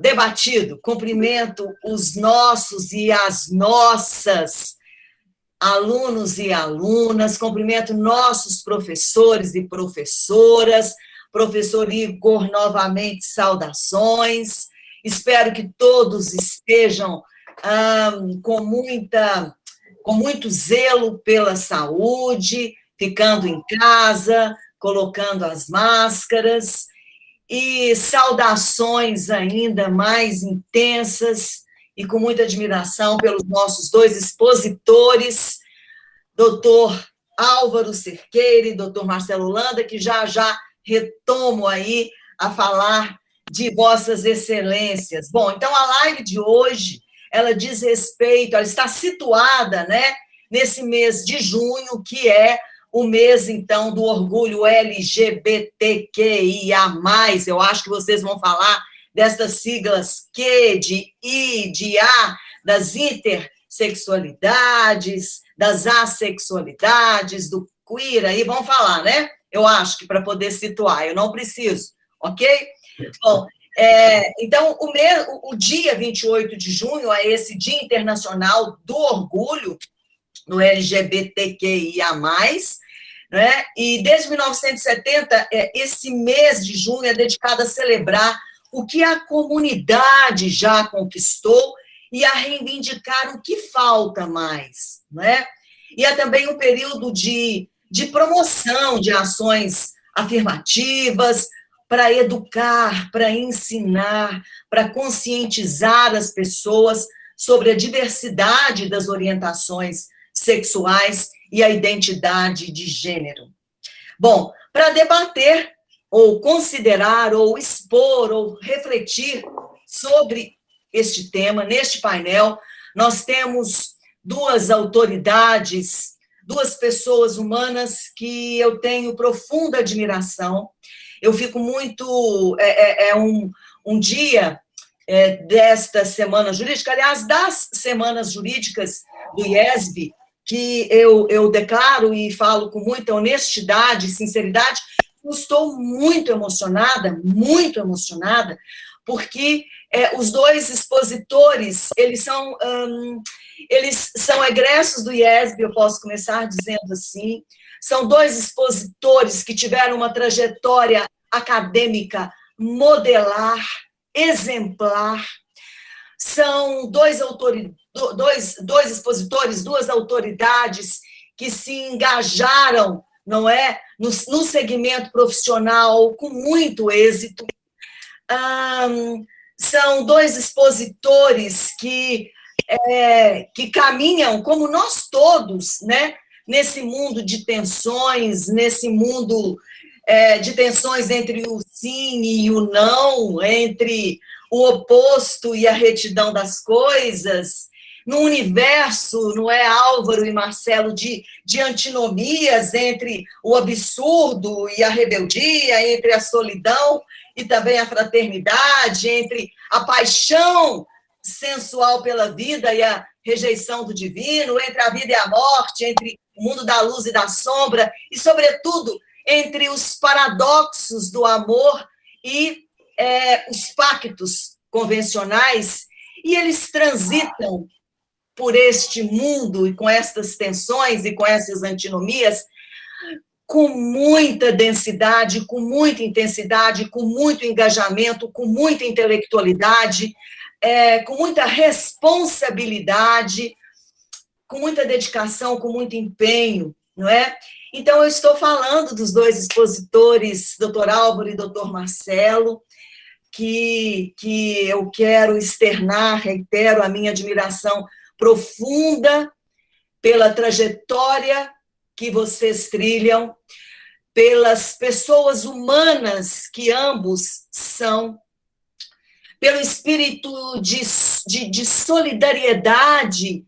debatido. Cumprimento os nossos e as nossas alunos e alunas, cumprimento nossos professores e professoras. Professor Igor, novamente, saudações. Espero que todos estejam com muito zelo pela saúde, ficando em casa, colocando as máscaras, e saudações ainda mais intensas e com muita admiração pelos nossos dois expositores, doutor Álvaro Cerqueira e doutor Marcelo Holanda, que já retomo aí a falar de vossas excelências. Bom, então a live de hoje, ela diz respeito, ela está situada, né, nesse mês de junho, que é o mês, então, do orgulho LGBTQIA+, eu acho que vocês vão falar dessas siglas Q, de I, de A, das intersexualidades, das assexualidades, do queer, aí vão falar, né? Eu acho que para poder situar, eu não preciso, ok? Bom, então, o dia 28 de junho é esse Dia Internacional do Orgulho no LGBTQIA+, né? E desde 1970, esse mês de junho é dedicado a celebrar o que a comunidade já conquistou e a reivindicar o que falta mais, né? E é também um período de promoção de ações afirmativas para educar, para ensinar, para conscientizar as pessoas sobre a diversidade das orientações sexuais e a identidade de gênero. Bom, para debater, ou considerar, ou expor, ou refletir sobre este tema, neste painel, nós temos duas autoridades, duas pessoas humanas que eu tenho profunda admiração. Eu fico muito... um dia desta semana jurídica, aliás, das semanas jurídicas do IESB, que eu declaro e falo com muita honestidade e sinceridade, eu estou muito emocionada, porque os dois expositores, eles são egressos do IESB, eu posso começar dizendo assim, são dois expositores que tiveram uma trajetória acadêmica modelar, exemplar, são dois expositores, duas autoridades que se engajaram, não é, no segmento profissional com muito êxito. São dois expositores que caminham, como nós todos, né, nesse mundo de tensões, nesse mundo de tensões entre o sim e o não, entre o oposto e a retidão das coisas, no universo, não é, Álvaro e Marcelo, de antinomias entre o absurdo e a rebeldia, entre a solidão e também a fraternidade, entre a paixão sensual pela vida e a rejeição do divino, entre a vida e a morte, entre o mundo da luz e da sombra, e, sobretudo, entre os paradoxos do amor e os pactos convencionais, e eles transitam por este mundo e com estas tensões e com essas antinomias com muita densidade, com muita intensidade, com muito engajamento, com muita intelectualidade, com muita responsabilidade, com muita dedicação, com muito empenho, não é? Então, eu estou falando dos dois expositores, doutor Álvaro e doutor Marcelo, que eu quero externar, reitero a minha admiração profunda pela trajetória que vocês trilham, pelas pessoas humanas que ambos são, pelo espírito de solidariedade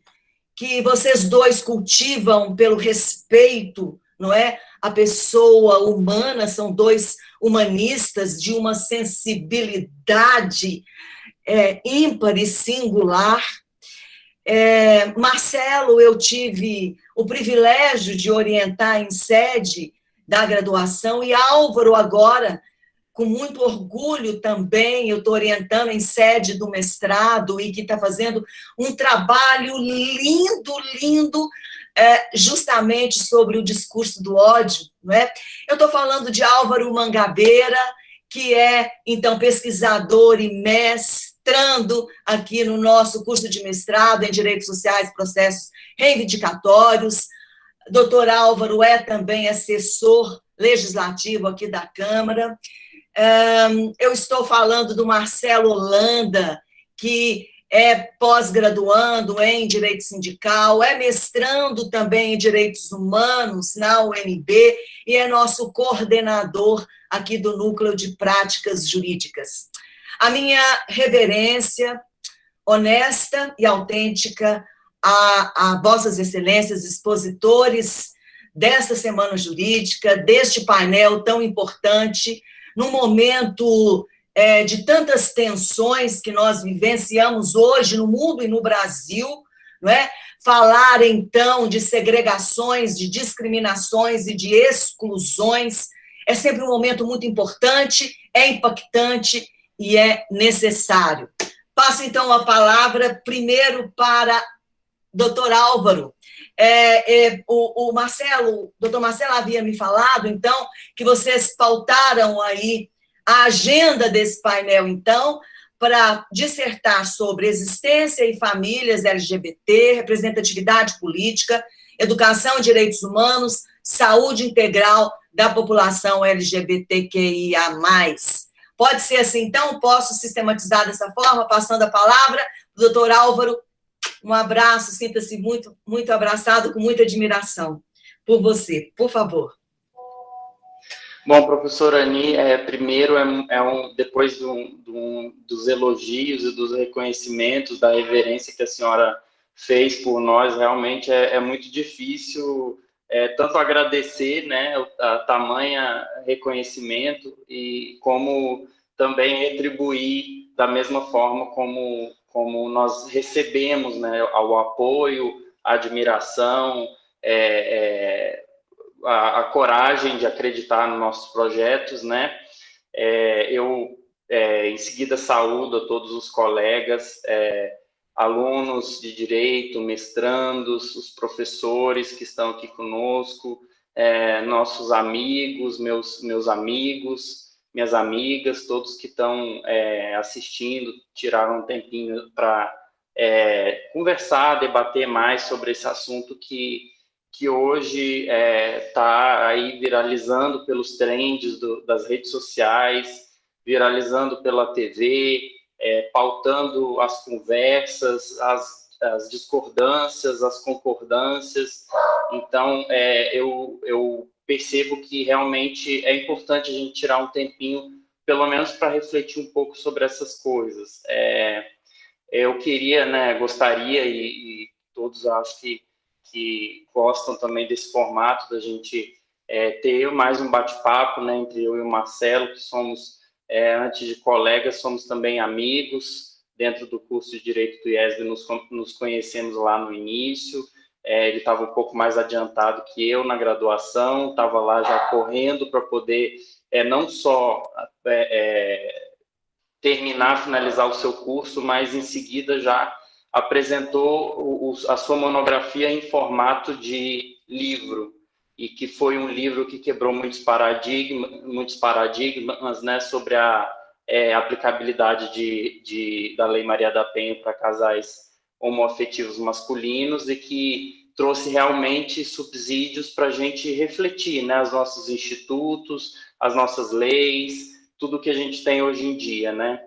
que vocês dois cultivam, pelo respeito, não é? A pessoa humana, são dois humanistas de uma sensibilidade ímpar e singular. Marcelo, eu tive o privilégio de orientar em sede da graduação, e Álvaro agora, com muito orgulho também, eu estou orientando em sede do mestrado e que está fazendo um trabalho lindo, lindo, justamente sobre o discurso do ódio, não é? Eu estou falando de Álvaro Mangabeira, que é, então, pesquisador e mestrando aqui no nosso curso de mestrado em Direitos Sociais e Processos Reivindicatórios. Doutor Álvaro é também assessor legislativo aqui da Câmara. Eu estou falando do Marcelo Holanda, que é pós-graduando em Direito Sindical, é mestrando também em Direitos Humanos na UNB e é nosso coordenador aqui do Núcleo de Práticas Jurídicas. A minha reverência honesta e autêntica a Vossas Excelências, expositores desta Semana Jurídica, deste painel tão importante, num momento de tantas tensões que nós vivenciamos hoje no mundo e no Brasil, não é? Falar, então, de segregações, de discriminações e de exclusões é sempre um momento muito importante, é impactante e é necessário. Passo, então, a palavra primeiro para doutor Álvaro. O doutor Marcelo havia me falado, então, que vocês pautaram aí a agenda desse painel, então, para dissertar sobre existência e famílias LGBT, representatividade política, educação e direitos humanos, saúde integral da população LGBTQIA+. Pode ser assim, então? Posso sistematizar dessa forma, passando a palavra para o doutor Álvaro. Um abraço, sinta-se muito, muito abraçado, com muita admiração por você. Por favor. Bom, professora Ani, primeiro, depois dos elogios e dos reconhecimentos, da reverência que a senhora fez por nós, realmente é muito difícil tanto agradecer, né, a tamanha reconhecimento e como também retribuir da mesma forma como nós recebemos, né, o apoio, a admiração, a coragem de acreditar nos nossos projetos, né? Em seguida, saúdo a todos os colegas, alunos de direito, mestrandos, os professores que estão aqui conosco, nossos amigos, meus amigos, minhas amigas, todos que estão assistindo, tiraram um tempinho para conversar, debater mais sobre esse assunto que hoje está aí viralizando pelos trends das redes sociais, viralizando pela TV, pautando as conversas, as discordâncias, as concordâncias. Então, eu percebo que realmente é importante a gente tirar um tempinho, pelo menos para refletir um pouco sobre essas coisas. Eu queria, né, gostaria, e todos acho que gostam também desse formato, da gente ter mais um bate-papo, né, entre eu e o Marcelo, que somos, antes de colegas, somos também amigos. Dentro do curso de Direito do IESB, nos conhecemos lá no início. Ele estava um pouco mais adiantado que eu na graduação, estava lá já correndo para poder não só finalizar o seu curso, mas em seguida já apresentou a sua monografia em formato de livro, e que foi um livro que quebrou muitos paradigmas, né, sobre a aplicabilidade da Lei Maria da Penha para casais homoafetivos masculinos, e que trouxe realmente subsídios para a gente refletir, né, os nossos institutos, as nossas leis, tudo que a gente tem hoje em dia, né?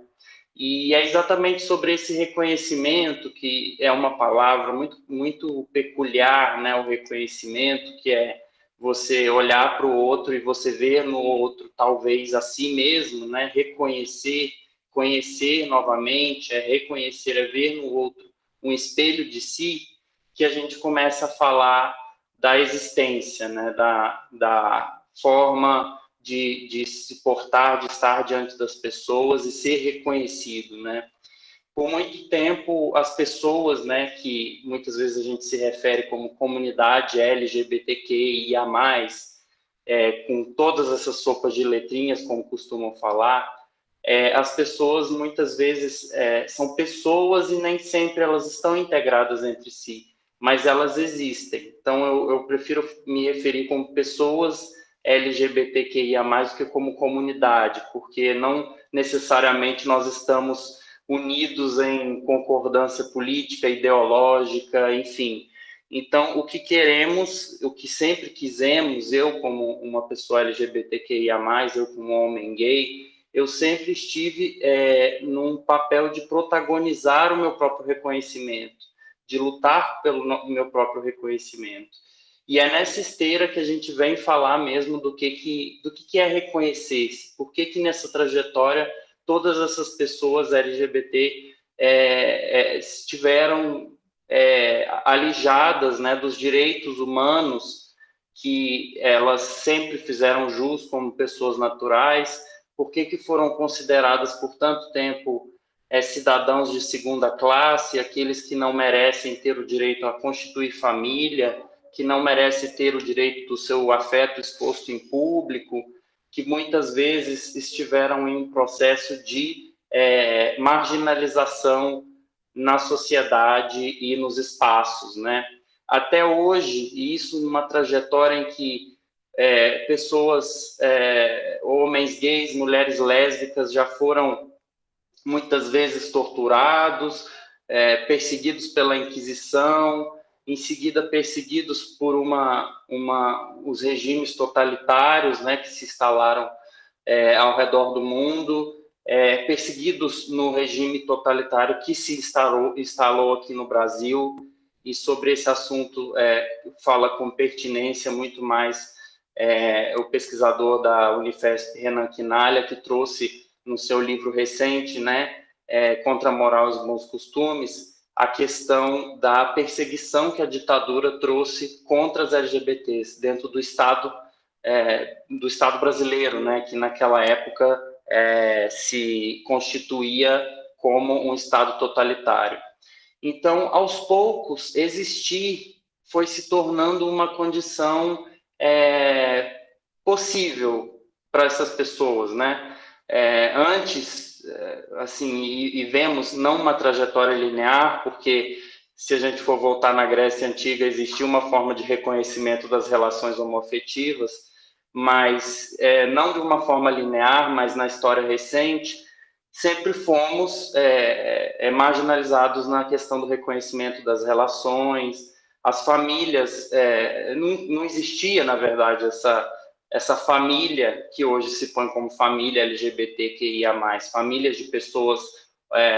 E é exatamente sobre esse reconhecimento, que é uma palavra muito, muito peculiar, né? O reconhecimento, que é você olhar para o outro e você ver no outro, talvez, a si mesmo, né? Reconhecer, conhecer novamente, reconhecer, ver no outro um espelho de si, que a gente começa a falar da existência, né? Da forma de se portar, de estar diante das pessoas e ser reconhecido, né? Por muito tempo, as pessoas, né, que muitas vezes a gente se refere como comunidade LGBTQIA+, com todas essas sopas de letrinhas, como costumam falar, as pessoas muitas vezes são pessoas e nem sempre elas estão integradas entre si, mas elas existem. Então, eu prefiro me referir como pessoas LGBTQIA+, do que como comunidade, porque não necessariamente nós estamos unidos em concordância política, ideológica, enfim. Então, o que queremos, o que sempre quisemos, eu como uma pessoa LGBTQIA+, eu como homem gay, eu sempre estive num papel de protagonizar o meu próprio reconhecimento, de lutar pelo meu próprio reconhecimento. E é nessa esteira que a gente vem falar mesmo do que é reconhecer-se, por que nessa trajetória todas essas pessoas LGBT estiveram alijadas, né, dos direitos humanos que elas sempre fizeram jus como pessoas naturais, por que foram consideradas por tanto tempo cidadãos de segunda classe, aqueles que não merecem ter o direito a constituir família, que não merecem ter o direito do seu afeto exposto em público, que muitas vezes estiveram em um processo de marginalização na sociedade e nos espaços, né? Até hoje, e isso numa trajetória em que pessoas, homens gays, mulheres lésbicas já foram muitas vezes torturados, perseguidos pela Inquisição, em seguida perseguidos por os regimes totalitários, né, que se instalaram ao redor do mundo, perseguidos no regime totalitário que se instalou aqui no Brasil, e sobre esse assunto fala com pertinência muito mais o pesquisador da Unifesp, Renan Quinalha, que trouxe no seu livro recente, né, Contra a Moral e os Bons Costumes, a questão da perseguição que a ditadura trouxe contra as LGBTs dentro do Estado brasileiro, né, que naquela época se constituía como um Estado totalitário. Então, aos poucos, existir foi se tornando uma condição possível para essas pessoas, né? Antes, assim, e vemos não uma trajetória linear, porque se a gente for voltar na Grécia Antiga, existia uma forma de reconhecimento das relações homoafetivas, mas não de uma forma linear, mas na história recente, sempre fomos marginalizados na questão do reconhecimento das relações, as famílias, não existia, na verdade, essa família que hoje se põe como família LGBTQIA+, famílias de pessoas,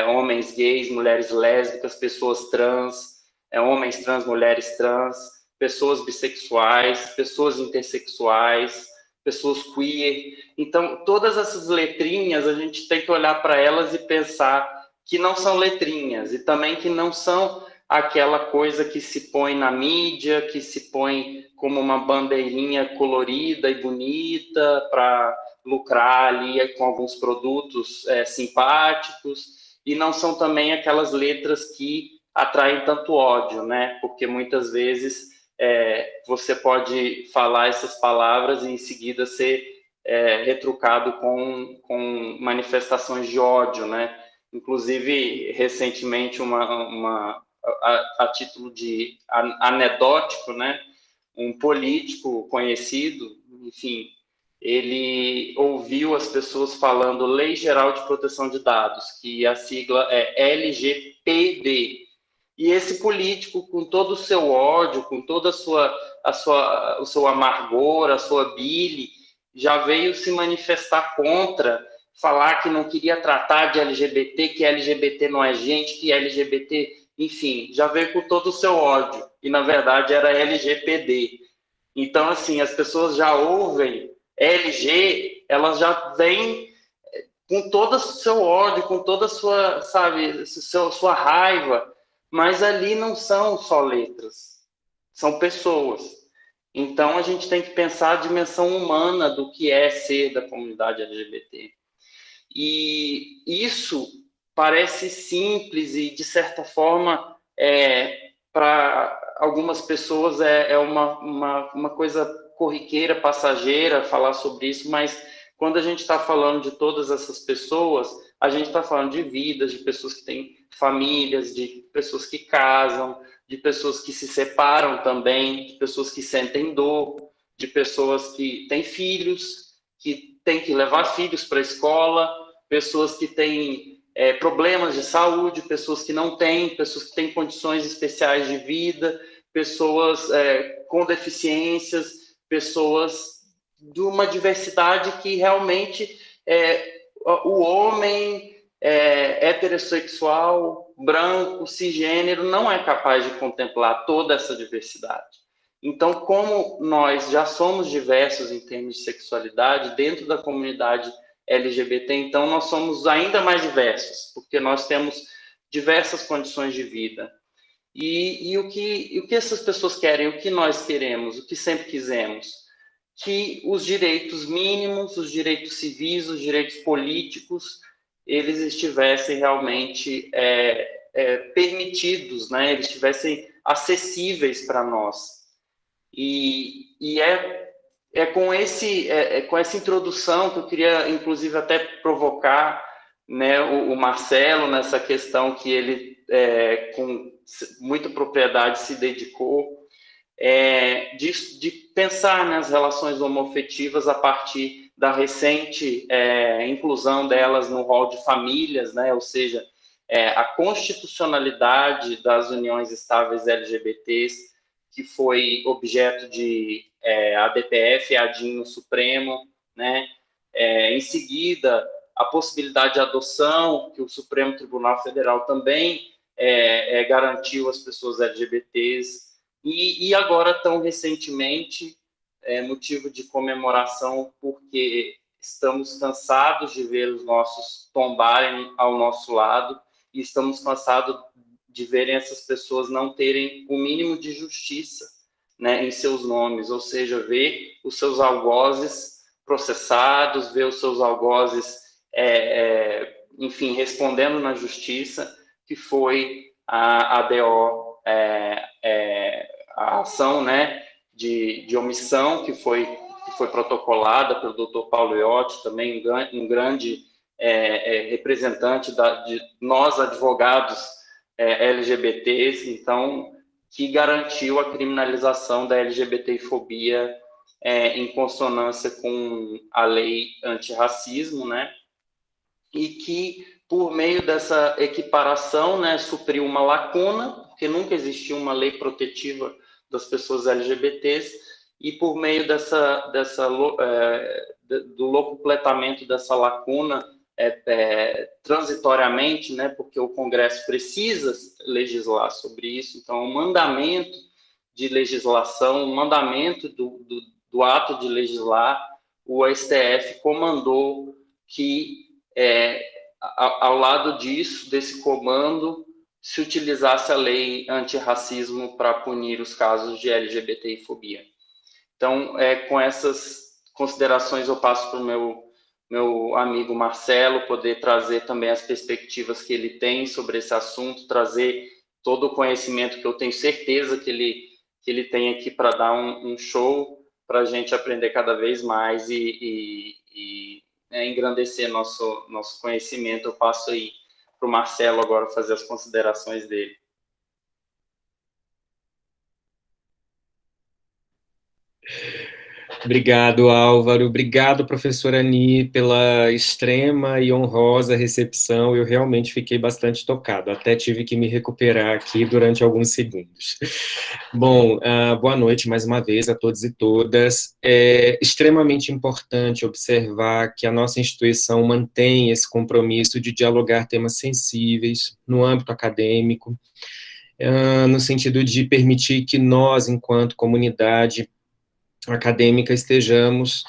homens gays, mulheres lésbicas, pessoas trans, homens trans, mulheres trans, pessoas bissexuais, pessoas intersexuais, pessoas queer. Então, todas essas letrinhas, a gente tem que olhar para elas e pensar que não são letrinhas, e também que não são aquela coisa que se põe na mídia, que se põe como uma bandeirinha colorida e bonita para lucrar ali com alguns produtos simpáticos, e não são também aquelas letras que atraem tanto ódio, né? Porque muitas vezes você pode falar essas palavras e em seguida ser retrucado com manifestações de ódio, né? Inclusive, recentemente, a título de anedótico, né? Um político conhecido, enfim, ele ouviu as pessoas falando Lei Geral de Proteção de Dados, que a sigla é LGPD. E esse político, com todo o seu ódio, com toda o seu amargor, a sua bile, já veio se manifestar contra, falar que não queria tratar de LGBT, que LGBT não é gente, que LGBT, enfim, já veio com todo o seu ódio. E, na verdade, era LGPD. Então, assim, as pessoas já ouvem LG, elas já vêm com todo o seu ódio, com toda a sua, sabe, sua raiva, mas ali não são só letras, são pessoas. Então, a gente tem que pensar a dimensão humana do que é ser da comunidade LGBT. E isso parece simples e, de certa forma, para algumas pessoas é uma coisa corriqueira, passageira, falar sobre isso, mas quando a gente está falando de todas essas pessoas, a gente está falando de vidas, de pessoas que têm famílias, de pessoas que casam, de pessoas que se separam também, de pessoas que sentem dor, de pessoas que têm filhos, que têm que levar filhos para a escola, pessoas que têm problemas de saúde, pessoas que não têm, pessoas que têm condições especiais de vida, pessoas com deficiências, pessoas de uma diversidade que realmente o homem heterossexual, branco, cisgênero, não é capaz de contemplar toda essa diversidade. Então, como nós já somos diversos em termos de sexualidade, dentro da comunidade LGBT, então nós somos ainda mais diversos, porque nós temos diversas condições de vida. E o que essas pessoas querem, o que nós queremos, o que sempre quisemos? Que os direitos mínimos, os direitos civis, os direitos políticos, eles estivessem realmente permitidos, né? Eles estivessem acessíveis para nós. E com essa introdução que eu queria, inclusive, até provocar, né, o Marcelo nessa questão que ele, com muita propriedade, se dedicou, de pensar nas relações homoafetivas a partir da recente inclusão delas no rol de famílias, né, ou seja, a constitucionalidade das uniões estáveis LGBTs, que foi objeto de ADPF e ADIM no Supremo, né? Em seguida, a possibilidade de adoção, que o Supremo Tribunal Federal também garantiu às pessoas LGBTs, e agora, tão recentemente, motivo de comemoração, porque estamos cansados de ver os nossos tombarem ao nosso lado, e estamos cansados de verem essas pessoas não terem o mínimo de justiça, né, em seus nomes, ou seja, ver os seus algozes processados, ver os seus algozes, enfim, respondendo na justiça, que foi a ADO, a ação, né, de omissão que foi protocolada pelo Dr. Paulo Iotti, também um grande representante de nós, advogados LGBTs, então, que garantiu a criminalização da LGBTfobia em consonância com a lei antirracismo, né? E que, por meio dessa equiparação, né, supriu uma lacuna, porque nunca existiu uma lei protetiva das pessoas LGBTs, e por meio do locupletamento dessa lacuna, transitoriamente, né, porque o Congresso precisa legislar sobre isso, então, o mandamento de legislação, o mandamento do ato de legislar, o STF comandou que, ao lado disso, desse comando, se utilizasse a lei antirracismo para punir os casos de LGBTfobia. Então, com essas considerações, eu passo para o meu amigo Marcelo poder trazer também as perspectivas que ele tem sobre esse assunto, trazer todo o conhecimento que eu tenho certeza que ele tem aqui para dar um show para a gente aprender cada vez mais e engrandecer nosso conhecimento. Eu passo aí para o Marcelo agora fazer as considerações dele. Obrigado, Álvaro. Obrigado, professora Ani, pela extrema e honrosa recepção. Eu realmente fiquei bastante tocado. Até tive que me recuperar aqui durante alguns segundos. Bom, boa noite mais uma vez a todos e todas. É extremamente importante observar que a nossa instituição mantém esse compromisso de dialogar temas sensíveis no âmbito acadêmico, no sentido de permitir que nós, enquanto comunidade acadêmica, estejamos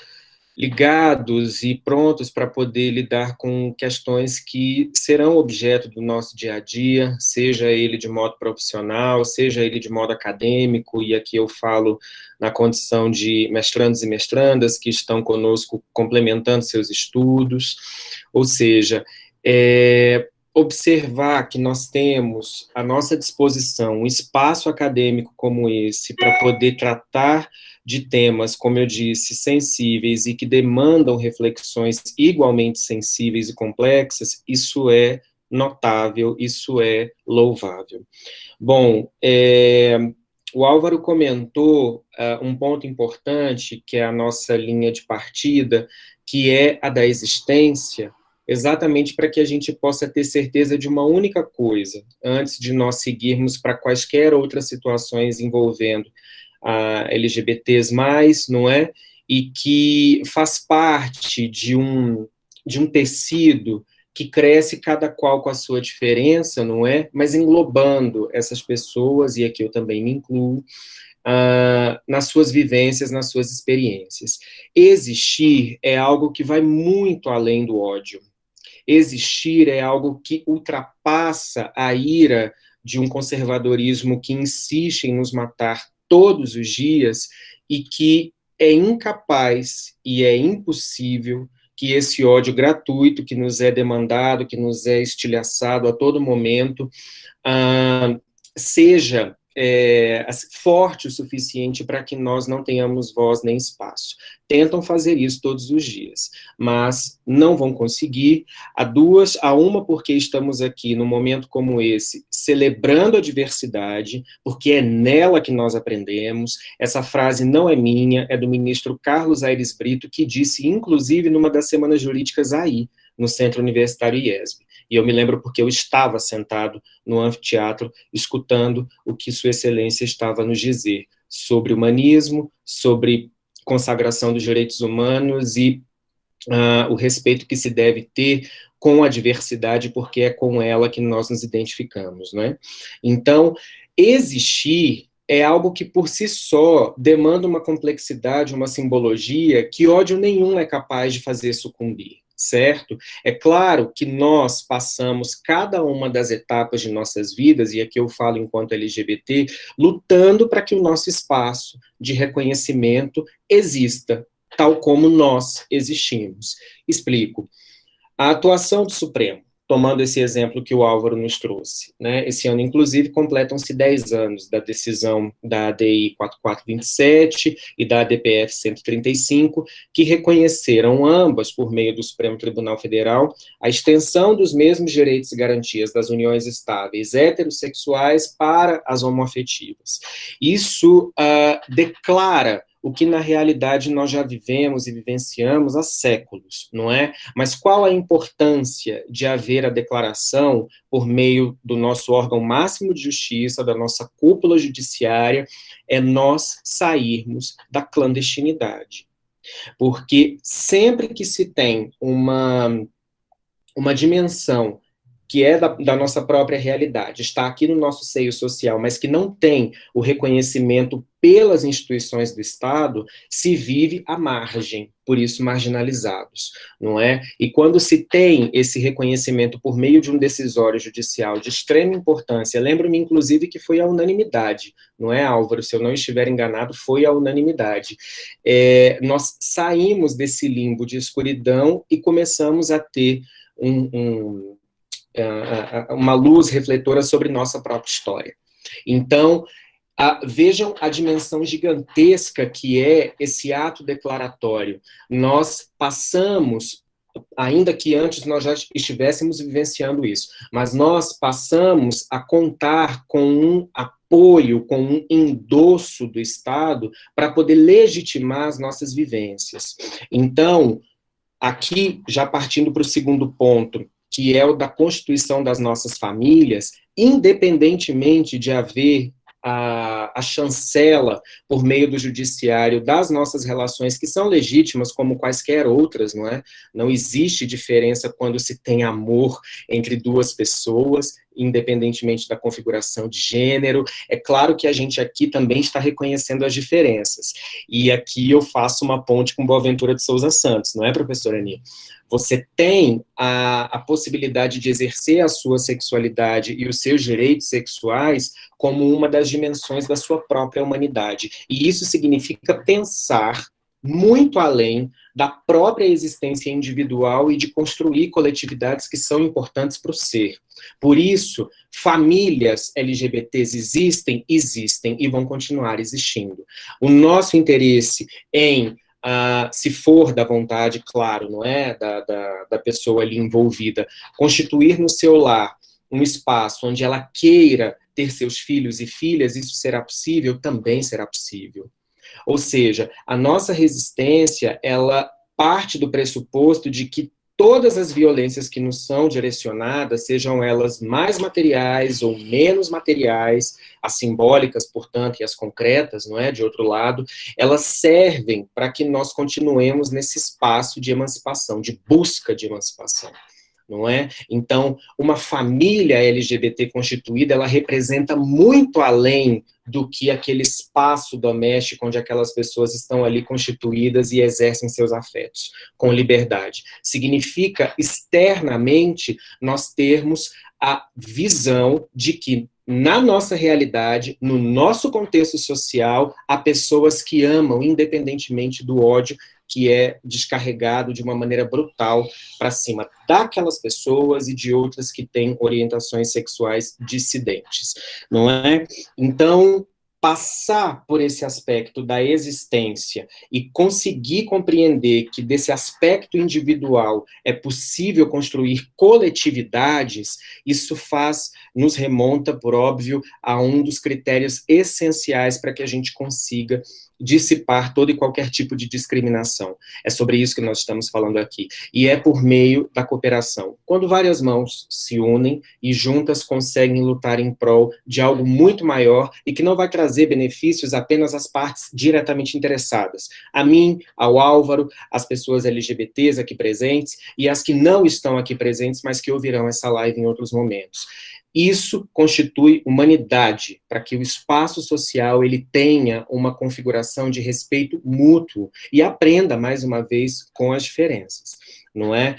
ligados e prontos para poder lidar com questões que serão objeto do nosso dia a dia, seja ele de modo profissional, seja ele de modo acadêmico, e aqui eu falo na condição de mestrandos e mestrandas que estão conosco complementando seus estudos, ou seja, observar que nós temos à nossa disposição um espaço acadêmico como esse para poder tratar de temas, como eu disse, sensíveis e que demandam reflexões igualmente sensíveis e complexas, isso é notável, isso é louvável. Bom, o Álvaro comentou um ponto importante, que é a nossa linha de partida, que é a da existência, exatamente para que a gente possa ter certeza de uma única coisa, antes de nós seguirmos para quaisquer outras situações envolvendo LGBTs+, não é? E que faz parte de um tecido que cresce cada qual com a sua diferença, não é? Mas englobando essas pessoas, e aqui eu também me incluo, nas suas vivências, nas suas experiências. Existir é algo que vai muito além do ódio. Existir é algo que ultrapassa a ira de um conservadorismo que insiste em nos matar todos os dias e que é incapaz e é impossível que esse ódio gratuito que nos é demandado, que nos é estilhaçado a todo momento, seja forte o suficiente para que nós não tenhamos voz nem espaço. Tentam fazer isso todos os dias, mas não vão conseguir. A uma porque estamos aqui num momento como esse, celebrando a diversidade, porque é nela que nós aprendemos. Essa frase não é minha, é do ministro Carlos Aires Brito, que disse, inclusive, numa das semanas jurídicas aí, no Centro Universitário IESB. E eu me lembro porque eu estava sentado no anfiteatro, escutando o que Sua Excelência estava nos dizer sobre humanismo, sobre consagração dos direitos humanos e o respeito que se deve ter com a diversidade, porque é com ela que nós nos identificamos, não é? Então, existir é algo que, por si só, demanda uma complexidade, uma simbologia que ódio nenhum é capaz de fazer sucumbir. Certo? É claro que nós passamos cada uma das etapas de nossas vidas, e aqui eu falo enquanto LGBT, lutando para que o nosso espaço de reconhecimento exista, tal como nós existimos. Explico. A atuação do Supremo, tomando esse exemplo que o Álvaro nos trouxe, né? Esse ano, inclusive, completam-se 10 anos da decisão da ADI 4427 e da ADPF 135, que reconheceram ambas, por meio do Supremo Tribunal Federal, a extensão dos mesmos direitos e garantias das uniões estáveis heterossexuais para as homoafetivas. Isso declara o que na realidade nós já vivemos e vivenciamos há séculos, não é? Mas qual a importância de haver a declaração por meio do nosso órgão máximo de justiça, da nossa cúpula judiciária, é nós sairmos da clandestinidade. Porque sempre que se tem uma dimensão que é da nossa própria realidade, está aqui no nosso seio social, mas que não tem o reconhecimento pelas instituições do Estado, se vive à margem, por isso marginalizados, não é? E quando se tem esse reconhecimento por meio de um decisório judicial de extrema importância, lembro-me, inclusive, que foi a unanimidade, não é, Álvaro? Se eu não estiver enganado, foi a unanimidade. Nós saímos desse limbo de escuridão e começamos a ter uma luz refletora sobre nossa própria história. Então, vejam a dimensão gigantesca que é esse ato declaratório. Nós passamos, ainda que antes nós já estivéssemos vivenciando isso, mas nós passamos a contar com um apoio, com um endosso do Estado para poder legitimar as nossas vivências. Então, aqui, já partindo para o segundo ponto, que é o da constituição das nossas famílias, independentemente de haver a chancela, por meio do judiciário, das nossas relações, que são legítimas como quaisquer outras, não é? Não existe diferença quando se tem amor entre duas pessoas, independentemente da configuração de gênero. É claro que a gente aqui também está reconhecendo as diferenças. E aqui eu faço uma ponte com Boaventura de Souza Santos, não é, professora Ani? Você tem a possibilidade de exercer a sua sexualidade e os seus direitos sexuais como uma das dimensões da sua própria humanidade. E isso significa pensar muito além da própria existência individual e de construir coletividades que são importantes para o ser. Por isso, famílias LGBTs existem e vão continuar existindo. O nosso interesse em, se for da vontade, claro, não é, da pessoa ali envolvida, constituir no seu lar um espaço onde ela queira ter seus filhos e filhas, isso será possível? Também será possível. Ou seja, a nossa resistência, ela parte do pressuposto de que todas as violências que nos são direcionadas, sejam elas mais materiais ou menos materiais, as simbólicas, portanto, e as concretas, não é, de outro lado, elas servem para que nós continuemos nesse espaço de emancipação, de busca de emancipação. Não é? Então, uma família LGBT constituída, ela representa muito além do que aquele espaço doméstico onde aquelas pessoas estão ali constituídas e exercem seus afetos com liberdade. Significa, externamente, nós termos a visão de que, na nossa realidade, no nosso contexto social, há pessoas que amam, independentemente do ódio que é descarregado de uma maneira brutal para cima daquelas pessoas e de outras que têm orientações sexuais dissidentes, não é? Então, passar por esse aspecto da existência e conseguir compreender que desse aspecto individual é possível construir coletividades, isso nos remonta, por óbvio, a um dos critérios essenciais para que a gente consiga dissipar todo e qualquer tipo de discriminação. É sobre isso que nós estamos falando aqui. E é por meio da cooperação. Quando várias mãos se unem e juntas conseguem lutar em prol de algo muito maior e que não vai trazer benefícios apenas às partes diretamente interessadas. A mim, ao Álvaro, às pessoas LGBTs aqui presentes e as que não estão aqui presentes, mas que ouvirão essa live em outros momentos. Isso constitui humanidade, para que o espaço social ele tenha uma configuração de respeito mútuo e aprenda, mais uma vez, com as diferenças, não é?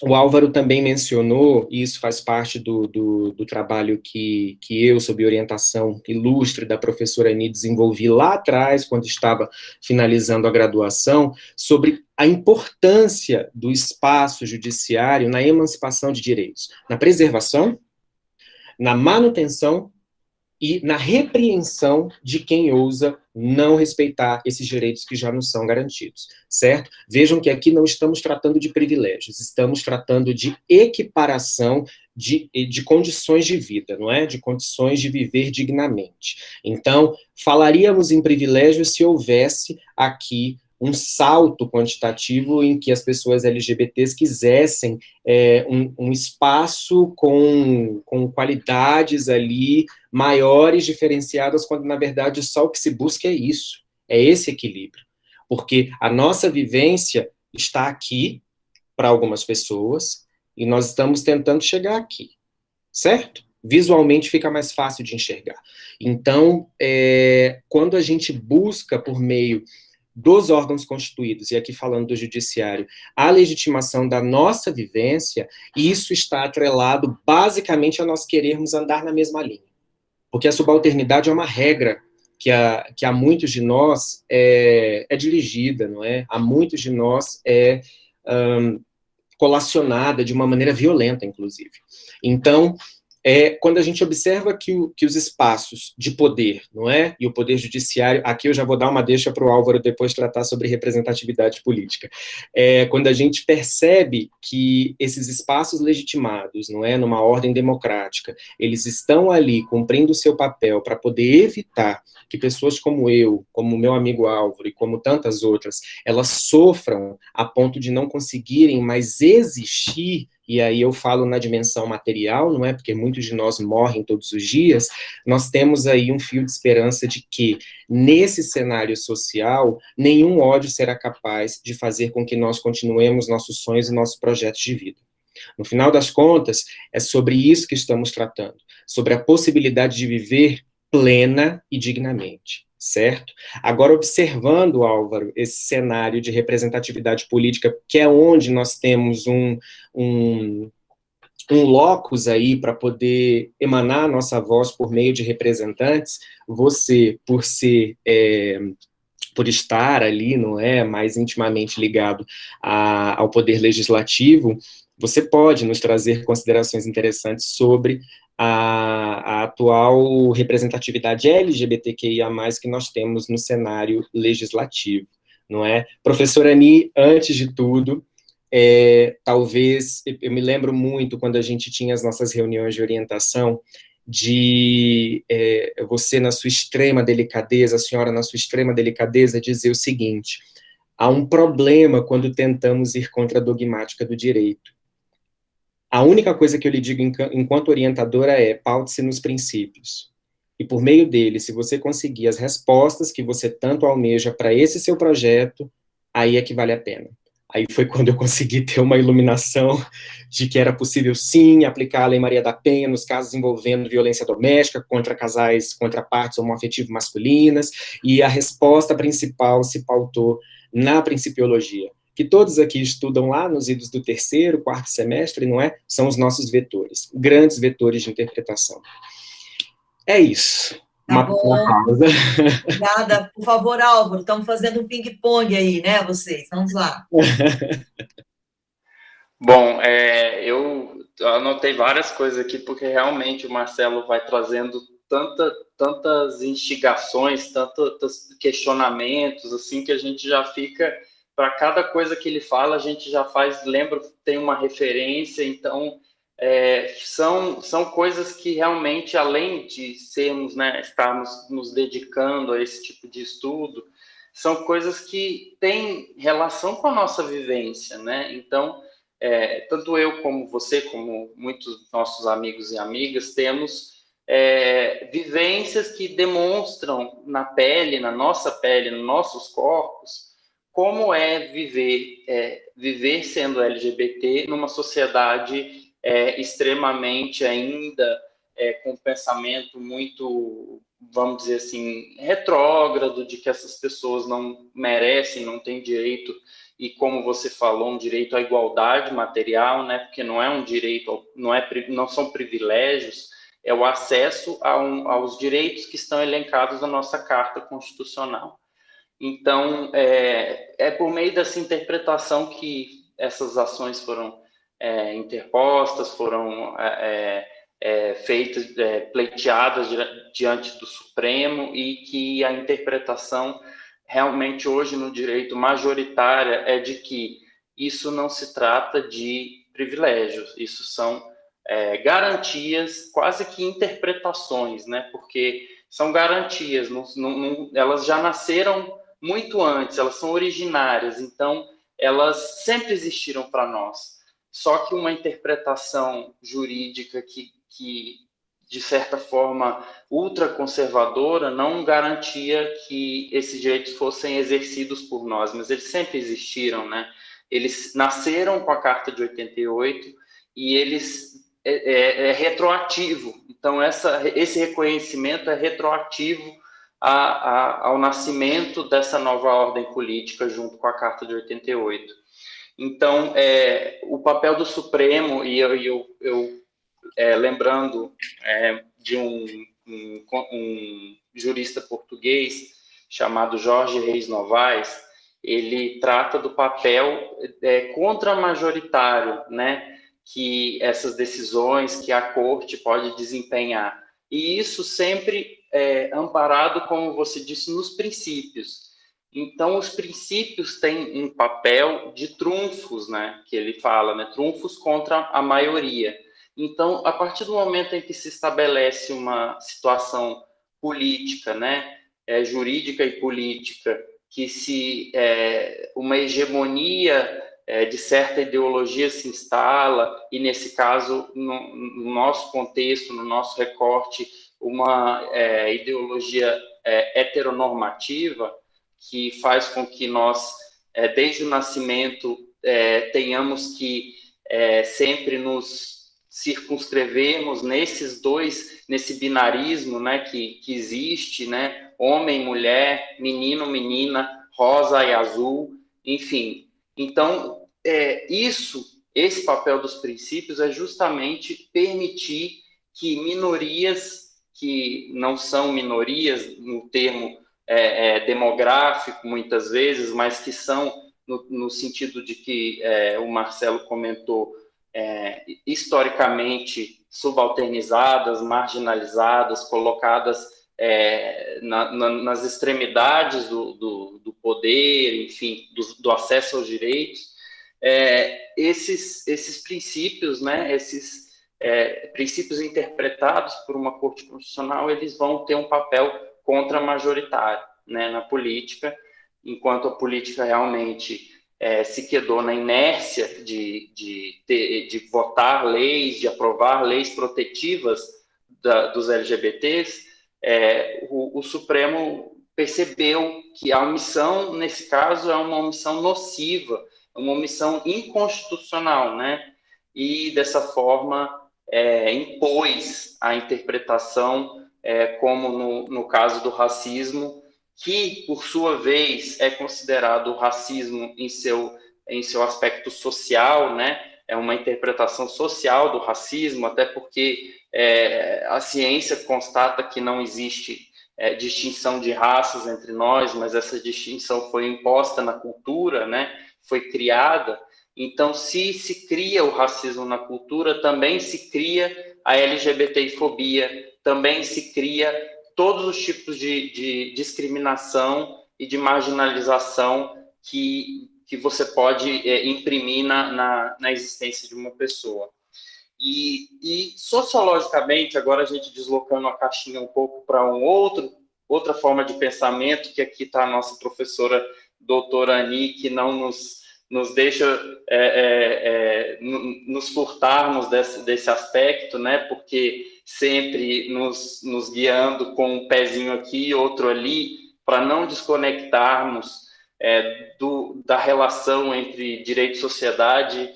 O Álvaro também mencionou, e isso faz parte do trabalho que eu, sob orientação ilustre da professora Ani, desenvolvi lá atrás, quando estava finalizando a graduação, sobre a importância do espaço judiciário na emancipação de direitos, na preservação, na manutenção e na repreensão de quem ousa não respeitar esses direitos que já nos são garantidos, certo? Vejam que aqui não estamos tratando de privilégios, estamos tratando de equiparação de condições de vida, não é? De condições de viver dignamente. Então, falaríamos em privilégios se houvesse aqui um salto quantitativo em que as pessoas LGBTs quisessem um espaço com qualidades ali maiores, diferenciadas, quando, na verdade, só o que se busca é isso, é esse equilíbrio. Porque a nossa vivência está aqui, para algumas pessoas, e nós estamos tentando chegar aqui, certo? Visualmente fica mais fácil de enxergar. Então, quando a gente busca, por meio dos órgãos constituídos, e aqui falando do judiciário, a legitimação da nossa vivência, isso está atrelado basicamente a nós querermos andar na mesma linha. Porque a subalternidade é uma regra que a muitos de nós é dirigida, não é? A muitos de nós é colacionada de uma maneira violenta, inclusive. Então, quando a gente observa que os espaços de poder, não é? E o poder judiciário, aqui eu já vou dar uma deixa para o Álvaro depois tratar sobre representatividade política. Quando a gente percebe que esses espaços legitimados, não é? Numa ordem democrática, eles estão ali cumprindo o seu papel para poder evitar que pessoas como eu, como o meu amigo Álvaro e como tantas outras, elas sofram a ponto de não conseguirem mais existir. E aí eu falo na dimensão material, não é? Porque muitos de nós morrem todos os dias. Nós temos aí um fio de esperança de que, nesse cenário social, nenhum ódio será capaz de fazer com que nós continuemos nossos sonhos e nossos projetos de vida. No final das contas, é sobre isso que estamos tratando, sobre a possibilidade de viver plena e dignamente. Certo? Agora, observando, Álvaro, esse cenário de representatividade política, que é onde nós temos um locus aí para poder emanar a nossa voz por meio de representantes, você, por ser por estar ali, não é, mais intimamente ligado ao poder legislativo, você pode nos trazer considerações interessantes sobre a atual representatividade LGBTQIA+, que nós temos no cenário legislativo, não é? Professora Ani, antes de tudo, talvez, eu me lembro muito quando a gente tinha as nossas reuniões de orientação, de você, na sua extrema delicadeza, a senhora, na sua extrema delicadeza, dizer o seguinte: há um problema quando tentamos ir contra a dogmática do direito. A única coisa que eu lhe digo enquanto orientadora é: paute-se nos princípios. E por meio dele, se você conseguir as respostas que você tanto almeja para esse seu projeto, aí é que vale a pena. Aí foi quando eu consegui ter uma iluminação de que era possível, sim, aplicar a Lei Maria da Penha nos casos envolvendo violência doméstica contra casais, contra partes homoafetivo masculinas, e a resposta principal se pautou na principiologia, que todos aqui estudam lá nos idos do terceiro, quarto semestre, não é? São os nossos vetores, grandes vetores de interpretação. É isso. Tá bom. Pausa. Obrigada. Por favor, Álvaro, estamos fazendo um ping-pong aí, né, vocês? Vamos lá. Bom, eu anotei várias coisas aqui, porque realmente o Marcelo vai trazendo tantas instigações, tantos questionamentos, assim, que a gente já fica, para cada coisa que ele fala, a gente já lembra, tem uma referência, então, são coisas que realmente, além de sermos, né, estarmos nos dedicando a esse tipo de estudo, são coisas que têm relação com a nossa vivência, né? Então, tanto eu como você, como muitos nossos amigos e amigas, temos vivências que demonstram na pele, na nossa pele, nos nossos corpos, como é viver sendo LGBT numa sociedade extremamente ainda com um pensamento muito, vamos dizer assim, retrógrado, de que essas pessoas não merecem, não têm direito, e como você falou, um direito à igualdade material, né? Porque não é um direito, não são privilégios, é o acesso aos direitos que estão elencados na nossa Carta Constitucional. Então, por meio dessa interpretação que essas ações foram interpostas, foram feitas, pleiteadas diante do Supremo, e que a interpretação realmente hoje no direito majoritária é de que isso não se trata de privilégios, isso são garantias, quase que interpretações, né? Porque são garantias, elas já nasceram muito antes, elas são originárias, então elas sempre existiram para nós. Só que uma interpretação jurídica que de certa forma, ultraconservadora, não garantia que esses direitos fossem exercidos por nós, mas eles sempre existiram, né? Eles nasceram com a Carta de 88 e eles é retroativo. Então, esse reconhecimento é retroativo ao nascimento dessa nova ordem política junto com a Carta de 88. Então, o papel do Supremo, e eu lembrando de um jurista português chamado Jorge Reis Novaes, ele trata do papel contramajoritário, né, que essas decisões que a corte pode desempenhar. E isso sempre amparado, como você disse, nos princípios. Então, os princípios têm um papel de trunfos, né, que ele fala, né, trunfos contra a maioria. Então, a partir do momento em que se estabelece uma situação política, né, jurídica e política, que uma hegemonia de certa ideologia se instala, e nesse caso, no nosso contexto, no nosso recorte, uma ideologia heteronormativa, que faz com que nós, desde o nascimento, tenhamos que sempre nos circunscrevermos nesse binarismo, né, que existe, né, homem, mulher, menino, menina, rosa e azul, enfim. Então, esse papel dos princípios é justamente permitir que minorias, que não são minorias no termo demográfico, muitas vezes, mas que são, no sentido de que o Marcelo comentou, historicamente subalternizadas, marginalizadas, colocadas nas extremidades do poder, enfim, do acesso aos direitos. Esses princípios, né, esses princípios interpretados por uma corte constitucional, eles vão ter um papel contra-majoritário, né, na política, enquanto a política realmente se quedou na inércia de votar leis, de aprovar leis protetivas dos LGBTs, o Supremo percebeu que a omissão, nesse caso, é uma omissão nociva, uma omissão inconstitucional, né? E, dessa forma, impôs a interpretação, como no caso do racismo, que, por sua vez, é considerado racismo em seu aspecto social, né? É uma interpretação social do racismo, até porque a ciência constata que não existe distinção de raças entre nós, mas essa distinção foi imposta na cultura, né? Foi criada. Então, se cria o racismo na cultura, também se cria a LGBTfobia, também se cria todos os tipos de discriminação e de marginalização que você pode imprimir na existência de uma pessoa. E sociologicamente, agora a gente deslocando a caixinha um pouco para outra forma de pensamento, que aqui está a nossa professora doutora Ani, que não nos deixa nos furtarmos desse aspecto, né? Porque sempre nos guiando com um pezinho aqui e outro ali, para não desconectarmos da relação entre direito e sociedade,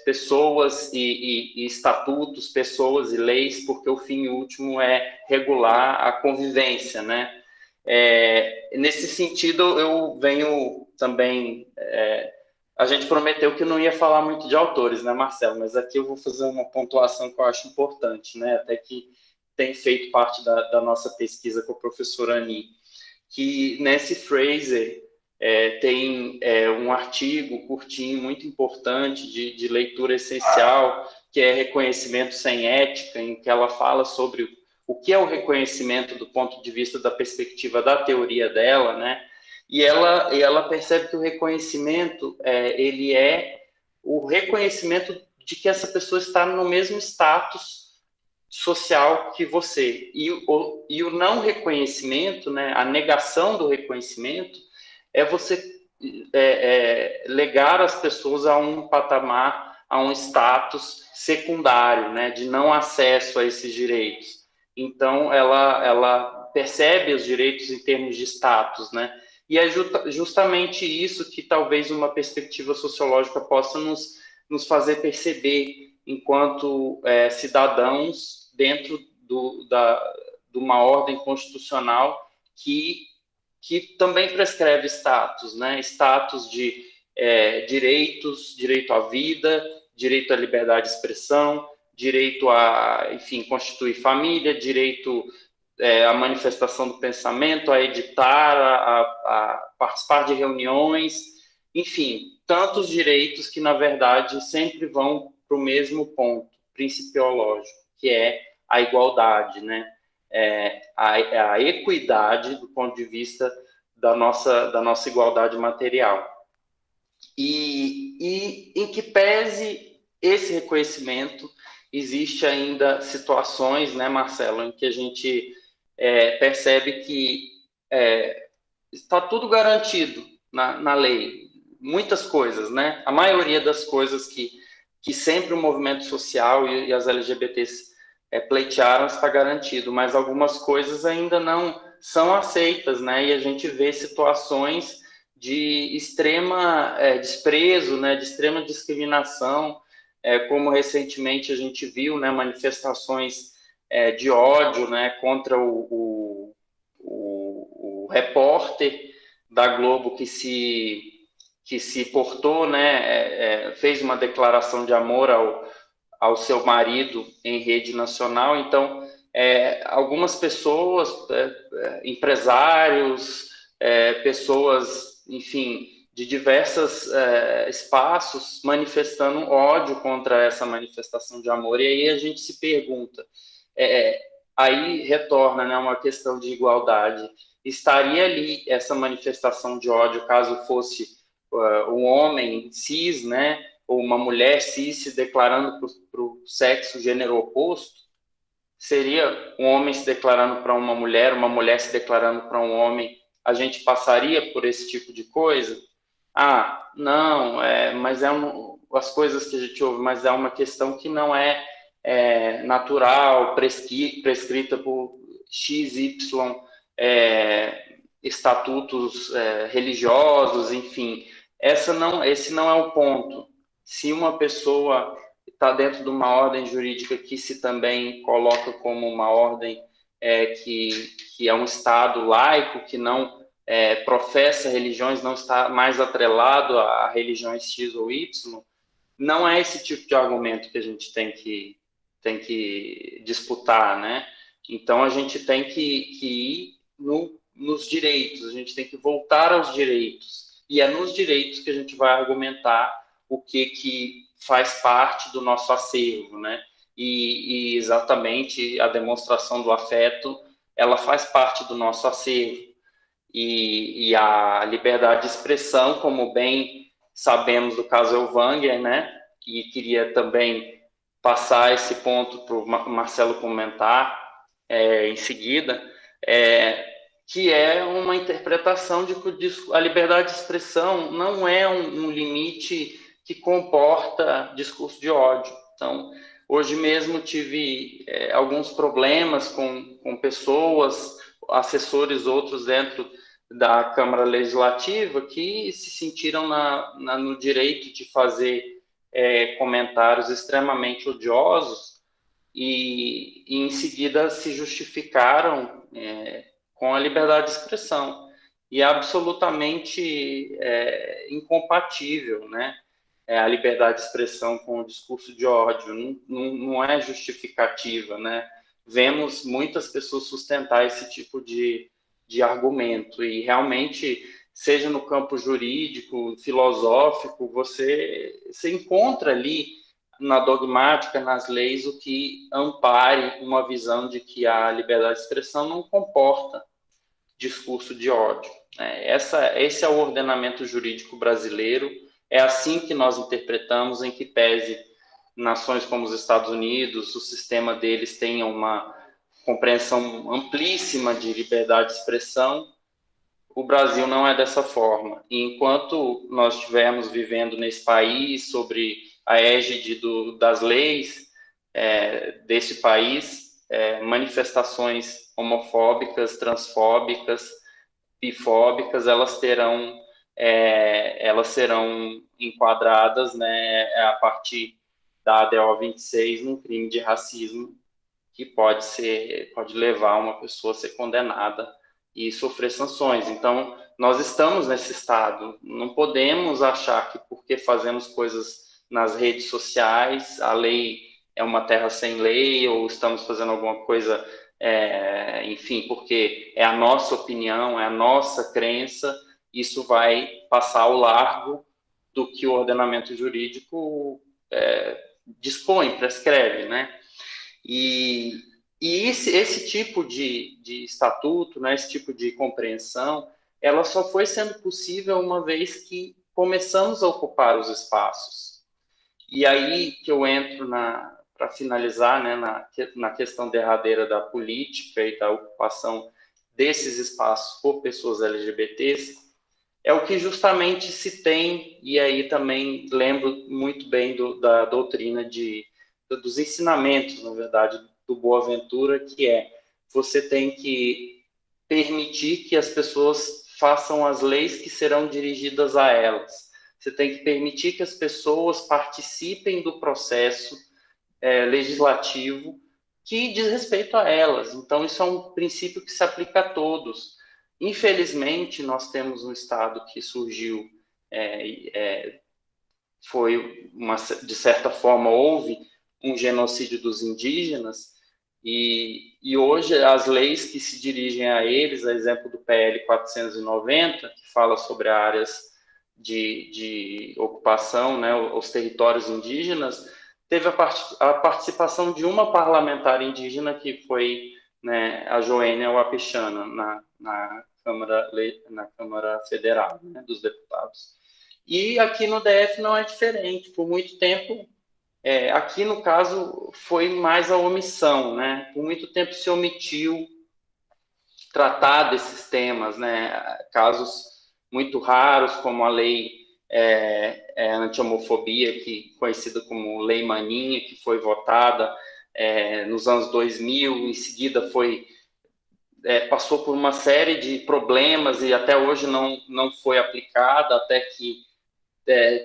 pessoas e estatutos, pessoas e leis, porque o fim último é regular a convivência, né? Nesse sentido, eu venho também... a gente prometeu que não ia falar muito de autores, né, Marcelo? Mas aqui eu vou fazer uma pontuação que eu acho importante, né? Até que tem feito parte da nossa pesquisa com a professora Ani, que Nancy Fraser tem um artigo curtinho, muito importante, de leitura essencial, que é Reconhecimento Sem Ética, em que ela fala sobre o que é o reconhecimento do ponto de vista da perspectiva da teoria dela, né? E ela percebe que o reconhecimento, ele é o reconhecimento de que essa pessoa está no mesmo status social que você. E o não reconhecimento, né, a negação do reconhecimento, é você legar as pessoas a um patamar, a um status secundário, né, de não acesso a esses direitos. Então, ela percebe os direitos em termos de status, né? E é justamente isso que talvez uma perspectiva sociológica possa nos fazer perceber enquanto cidadãos dentro de uma ordem constitucional que também prescreve status, né? Status de direitos, direito à vida, direito à liberdade de expressão, direito a, enfim, constituir família, direito à manifestação do pensamento, a editar, a participar de reuniões, enfim, tantos direitos que, na verdade, sempre vão para o mesmo ponto principiológico, que é a igualdade, né? A equidade do ponto de vista da nossa igualdade material. E em que pese esse reconhecimento, existe ainda situações, né, Marcelo, em que a gente percebe que está tudo garantido na lei, muitas coisas, né? A maioria das coisas que sempre o movimento social e as LGBTs pleitearam está garantido, mas algumas coisas ainda não são aceitas, né? E a gente vê situações de extrema desprezo, né? De extrema discriminação, como recentemente a gente viu, né? Manifestações de ódio, né? Contra o repórter da Globo que se portou, né? Fez uma declaração de amor ao seu marido em rede nacional. Então, algumas pessoas, empresários, pessoas, enfim, de diversos espaços manifestando ódio contra essa manifestação de amor. E aí a gente se pergunta, aí retorna, né, uma questão de igualdade. Estaria ali essa manifestação de ódio caso fosse um homem cis, né, ou uma mulher cis se declarando para o sexo, gênero oposto? Seria um homem se declarando para uma mulher se declarando para um homem? A gente passaria por esse tipo de coisa? Ah, não, mas as coisas que a gente ouve, mas é uma questão que não é natural, prescrita por XY estatutos religiosos, enfim. Esse não é o ponto. Se uma pessoa está dentro de uma ordem jurídica que se também coloca como uma ordem que é um Estado laico, que não professa religiões, não está mais atrelado a religiões X ou Y, não é esse tipo de argumento que a gente tem que disputar, né? Então, a gente tem que ir nos direitos, a gente tem que voltar aos direitos, e é nos direitos que a gente vai argumentar o que faz parte do nosso acervo, né? E exatamente a demonstração do afeto, ela faz parte do nosso acervo. E a liberdade de expressão, como bem sabemos do caso Elvanger, né? E queria também passar esse ponto para o Marcelo comentar em seguida, que é uma interpretação de que a liberdade de expressão não é um limite que comporta discurso de ódio. Então, hoje mesmo tive alguns problemas com pessoas, assessores outros dentro da Câmara Legislativa que se sentiram no direito de fazer comentários extremamente odiosos e em seguida se justificaram com a liberdade de expressão. E é absolutamente incompatível, né? A liberdade de expressão com o discurso de ódio, não é justificativa, né? Vemos muitas pessoas sustentar esse tipo de argumento, e realmente, seja no campo jurídico, filosófico, você encontra ali na dogmática, nas leis, o que ampare uma visão de que a liberdade de expressão não comporta discurso de ódio. Esse é o ordenamento jurídico brasileiro, é assim que nós interpretamos, em que pese nações como os Estados Unidos, o sistema deles tenha uma compreensão amplíssima de liberdade de expressão, o Brasil não é dessa forma. E enquanto nós estivermos vivendo nesse país, sobre a égide das leis desse país, manifestações homofóbicas, transfóbicas, bifóbicas, elas serão enquadradas, né, a partir da ADO 26 num crime de racismo que pode levar uma pessoa a ser condenada e sofrer sanções. Então, nós estamos nesse estado. Não podemos achar que porque fazemos coisas nas redes sociais, a lei é uma terra sem lei, ou estamos fazendo alguma coisa, enfim, porque é a nossa opinião, é a nossa crença, isso vai passar ao largo do que o ordenamento jurídico dispõe, prescreve, né? E esse tipo de estatuto, né, esse tipo de compreensão, ela só foi sendo possível uma vez que começamos a ocupar os espaços. E aí que eu entro para finalizar, né, na questão derradeira da política e da ocupação desses espaços por pessoas LGBTs, é o que justamente se tem, e aí também lembro muito bem da doutrina dos ensinamentos, na verdade, do Boaventura, que você tem que permitir que as pessoas façam as leis que serão dirigidas a elas. Você tem que permitir que as pessoas participem do processo legislativo que diz respeito a elas. Então, isso é um princípio que se aplica a todos. Infelizmente, nós temos um Estado que surgiu, de certa forma, houve um genocídio dos indígenas, E hoje as leis que se dirigem a eles, a exemplo do PL 490, que fala sobre áreas de ocupação, né, os territórios indígenas, teve a participação de uma parlamentar indígena, que foi, né, a Joênia Wapichana, na Câmara Federal, né, dos Deputados. E aqui no DF não é diferente. Por muito tempo, aqui no caso foi mais a omissão, né? Por muito tempo se omitiu tratar desses temas, né? Casos muito raros, como a lei anti-homofobia, que conhecida como Lei Maninha, que foi votada nos anos 2000, em seguida passou por uma série de problemas e até hoje não foi aplicada, até que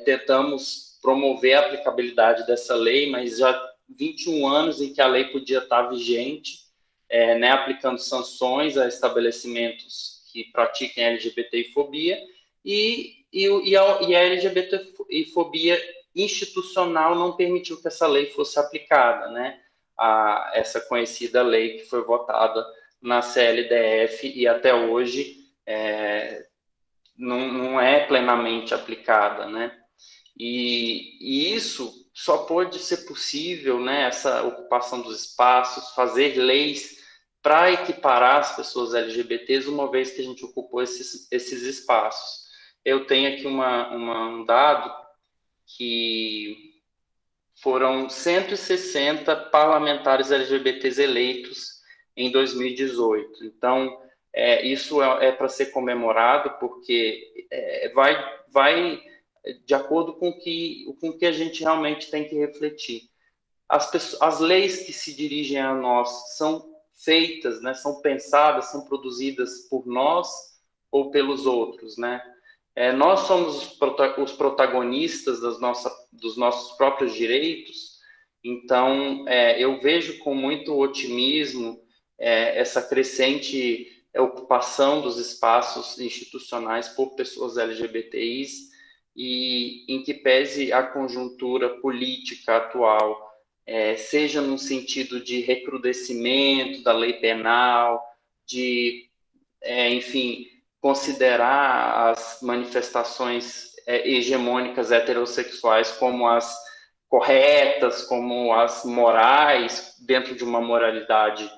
tentamos promover a aplicabilidade dessa lei, mas já 21 anos em que a lei podia estar vigente, né, aplicando sanções a estabelecimentos que pratiquem LGBTfobia e a LGBTfobia institucional não permitiu que essa lei fosse aplicada, né, essa conhecida lei que foi votada na CLDF e até hoje não é plenamente aplicada, né? E isso só pode ser possível, né, essa ocupação dos espaços, fazer leis para equiparar as pessoas LGBTs, uma vez que a gente ocupou esses espaços. Eu tenho aqui um dado que foram 160 parlamentares LGBTs eleitos em 2018. Então, isso é para ser comemorado, porque vai de acordo com que a gente realmente tem que refletir. As leis que se dirigem a nós são feitas, né, são pensadas, são produzidas por nós ou pelos outros, né? Nós somos os protagonistas dos nossos próprios direitos, então eu vejo com muito otimismo essa crescente ocupação dos espaços institucionais por pessoas LGBTIs, e em que pese a conjuntura política atual, seja no sentido de recrudescimento da lei penal, de, enfim, considerar as manifestações hegemônicas heterossexuais como as corretas, como as morais, dentro de uma moralidade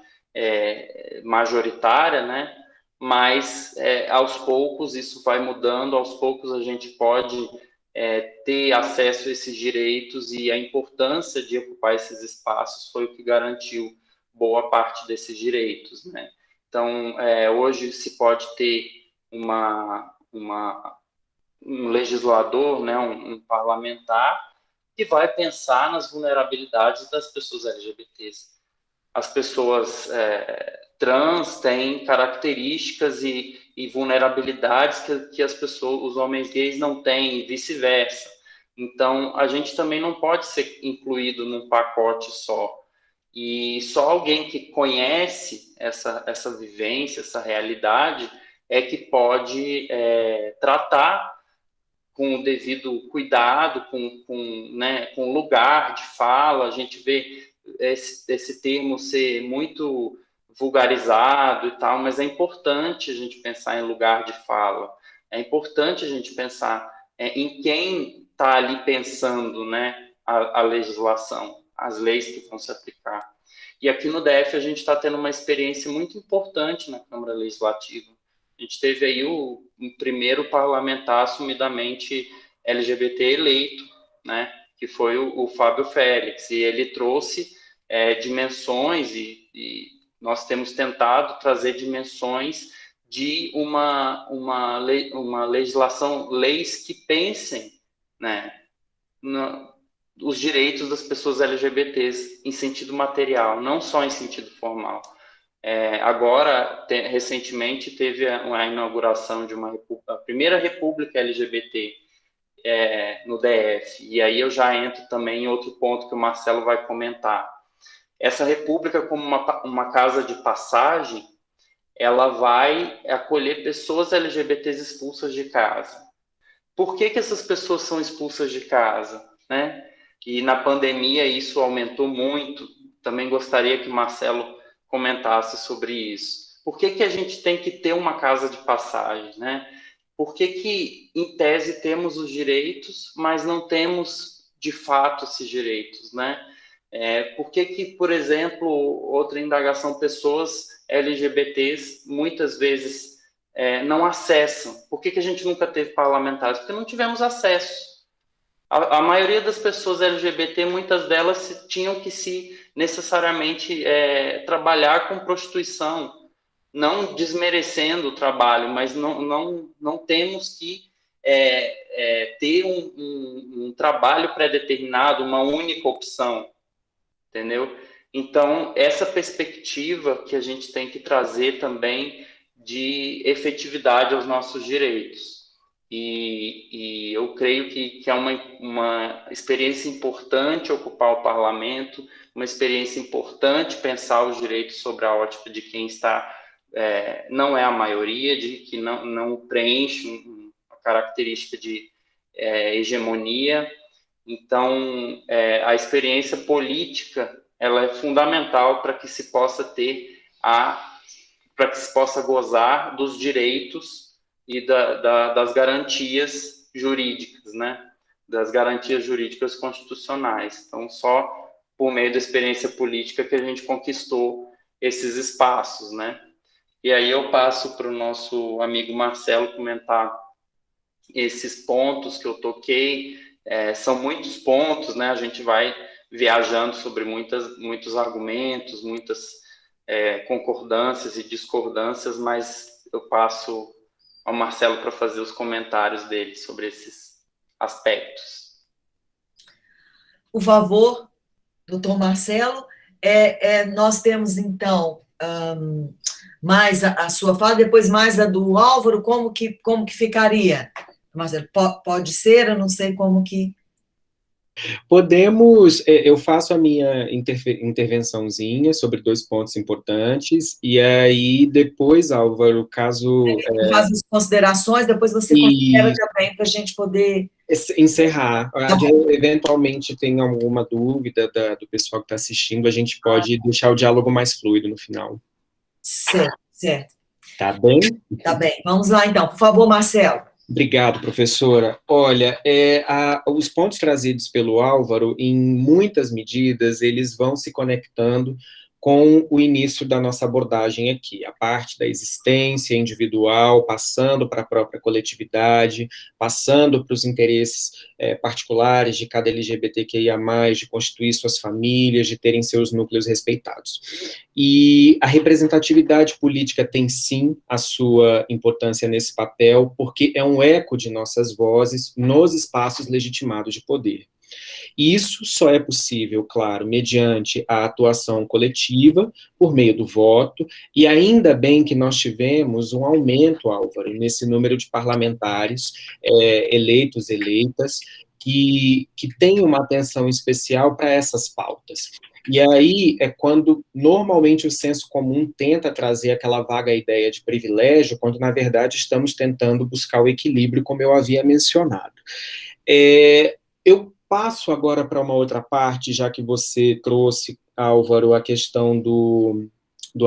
majoritária, né? Mas aos poucos isso vai mudando, aos poucos a gente pode ter acesso a esses direitos, e a importância de ocupar esses espaços foi o que garantiu boa parte desses direitos, né? Então, hoje se pode ter um legislador, né, um parlamentar, que vai pensar nas vulnerabilidades das pessoas LGBTs. As pessoas trans têm características e vulnerabilidades que os homens gays não têm, e vice-versa. Então, a gente também não pode ser incluído num pacote só. E só alguém que conhece essa vivência, essa realidade, é que pode tratar com o devido cuidado, com lugar de fala. A gente vê esse termo ser muito vulgarizado e tal, mas é importante a gente pensar em lugar de fala, é importante a gente pensar em quem está ali pensando, né, a legislação, as leis que vão se aplicar. E aqui no DF a gente está tendo uma experiência muito importante na Câmara Legislativa. A gente teve aí um primeiro parlamentar assumidamente LGBT eleito, né, que foi o Fábio Félix, e ele trouxe dimensões, e nós temos tentado trazer dimensões de uma legislação, leis que pensem, né, os direitos das pessoas LGBTs em sentido material, não só em sentido formal. Agora, recentemente, teve a inauguração de a primeira república LGBT no DF, e aí eu já entro também em outro ponto que o Marcelo vai comentar. Essa república, como uma casa de passagem, ela vai acolher pessoas LGBTs expulsas de casa. Por que essas pessoas são expulsas de casa, né? E na pandemia isso aumentou muito, também gostaria que o Marcelo comentasse sobre isso. Por que a gente tem que ter uma casa de passagem, né? Por que, em tese, temos os direitos, mas não temos, de fato, esses direitos, né? Por que, por exemplo, outra indagação, pessoas LGBTs, muitas vezes, não acessam? Por que a gente nunca teve parlamentares? Porque não tivemos acesso. A maioria das pessoas LGBT, muitas delas tinham que necessariamente trabalhar com prostituição, não desmerecendo o trabalho, mas não temos que ter um trabalho pré-determinado, uma única opção, entendeu? Então, essa perspectiva que a gente tem que trazer também de efetividade aos nossos direitos. E eu creio que é uma experiência importante ocupar o parlamento, uma experiência importante pensar os direitos sobre a ótica de quem está, não é a maioria, de que não preenche uma característica de hegemonia. Então, a experiência política, ela é fundamental para que se possa para que se possa gozar dos direitos e das garantias jurídicas, né? Das garantias jurídicas constitucionais. Então, só por meio da experiência política que a gente conquistou esses espaços, né? E aí eu passo para o nosso amigo Marcelo comentar esses pontos que eu toquei. São muitos pontos, né? A gente vai viajando sobre muitos argumentos, muitas concordâncias e discordâncias, mas eu passo ao Marcelo para fazer os comentários dele sobre esses aspectos. Por favor, doutor Marcelo. Nós temos, então, mais a sua fala, depois mais a do Álvaro, como que ficaria? Marcelo, pode ser, eu não sei como que... Podemos, eu faço a minha intervençãozinha sobre 2 pontos importantes, e aí depois, Álvaro, caso... faz as considerações, depois você considera também para a gente poder... encerrar. Eventualmente tem alguma dúvida do pessoal que está assistindo, a gente pode deixar o diálogo mais fluido no final. Certo. Tá bem? Tá bem. Vamos lá, então. Por favor, Marcelo. Obrigado, professora. Olha, os pontos trazidos pelo Álvaro, em muitas medidas, eles vão se conectando com o início da nossa abordagem aqui, a parte da existência individual, passando para a própria coletividade, passando para os interesses particulares de cada LGBTQIA+, de constituir suas famílias, de terem seus núcleos respeitados. E a representatividade política tem, sim, a sua importância nesse papel, porque é um eco de nossas vozes nos espaços legitimados de poder. E isso só é possível, claro, mediante a atuação coletiva, por meio do voto, e ainda bem que nós tivemos um aumento, Álvaro, nesse número de parlamentares eleitos, eleitas, que têm uma atenção especial para essas pautas. E aí é quando, normalmente, o senso comum tenta trazer aquela vaga ideia de privilégio, quando, na verdade, estamos tentando buscar o equilíbrio, como eu havia mencionado. Eu passo agora para uma outra parte, já que você trouxe, Álvaro, a questão do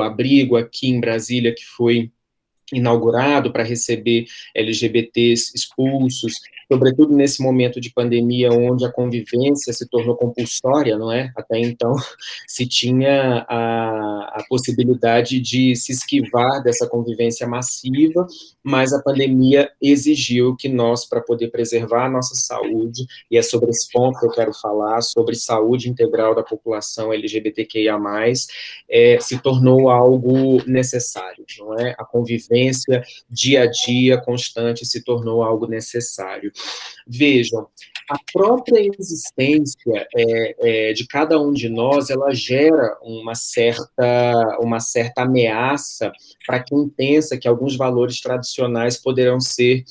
abrigo aqui em Brasília, que foi inaugurado para receber LGBTs expulsos, sobretudo nesse momento de pandemia, onde a convivência se tornou compulsória, não é? Até então, se tinha a possibilidade de se esquivar dessa convivência massiva, mas a pandemia exigiu que nós, para poder preservar a nossa saúde, e é sobre esse ponto que eu quero falar, sobre saúde integral da população LGBTQIA+, se tornou algo necessário, não é? A convivência dia a dia, constante, se tornou algo necessário. Vejam, a própria existência de cada um de nós, ela gera uma certa ameaça para quem pensa que alguns valores tradicionais poderão ser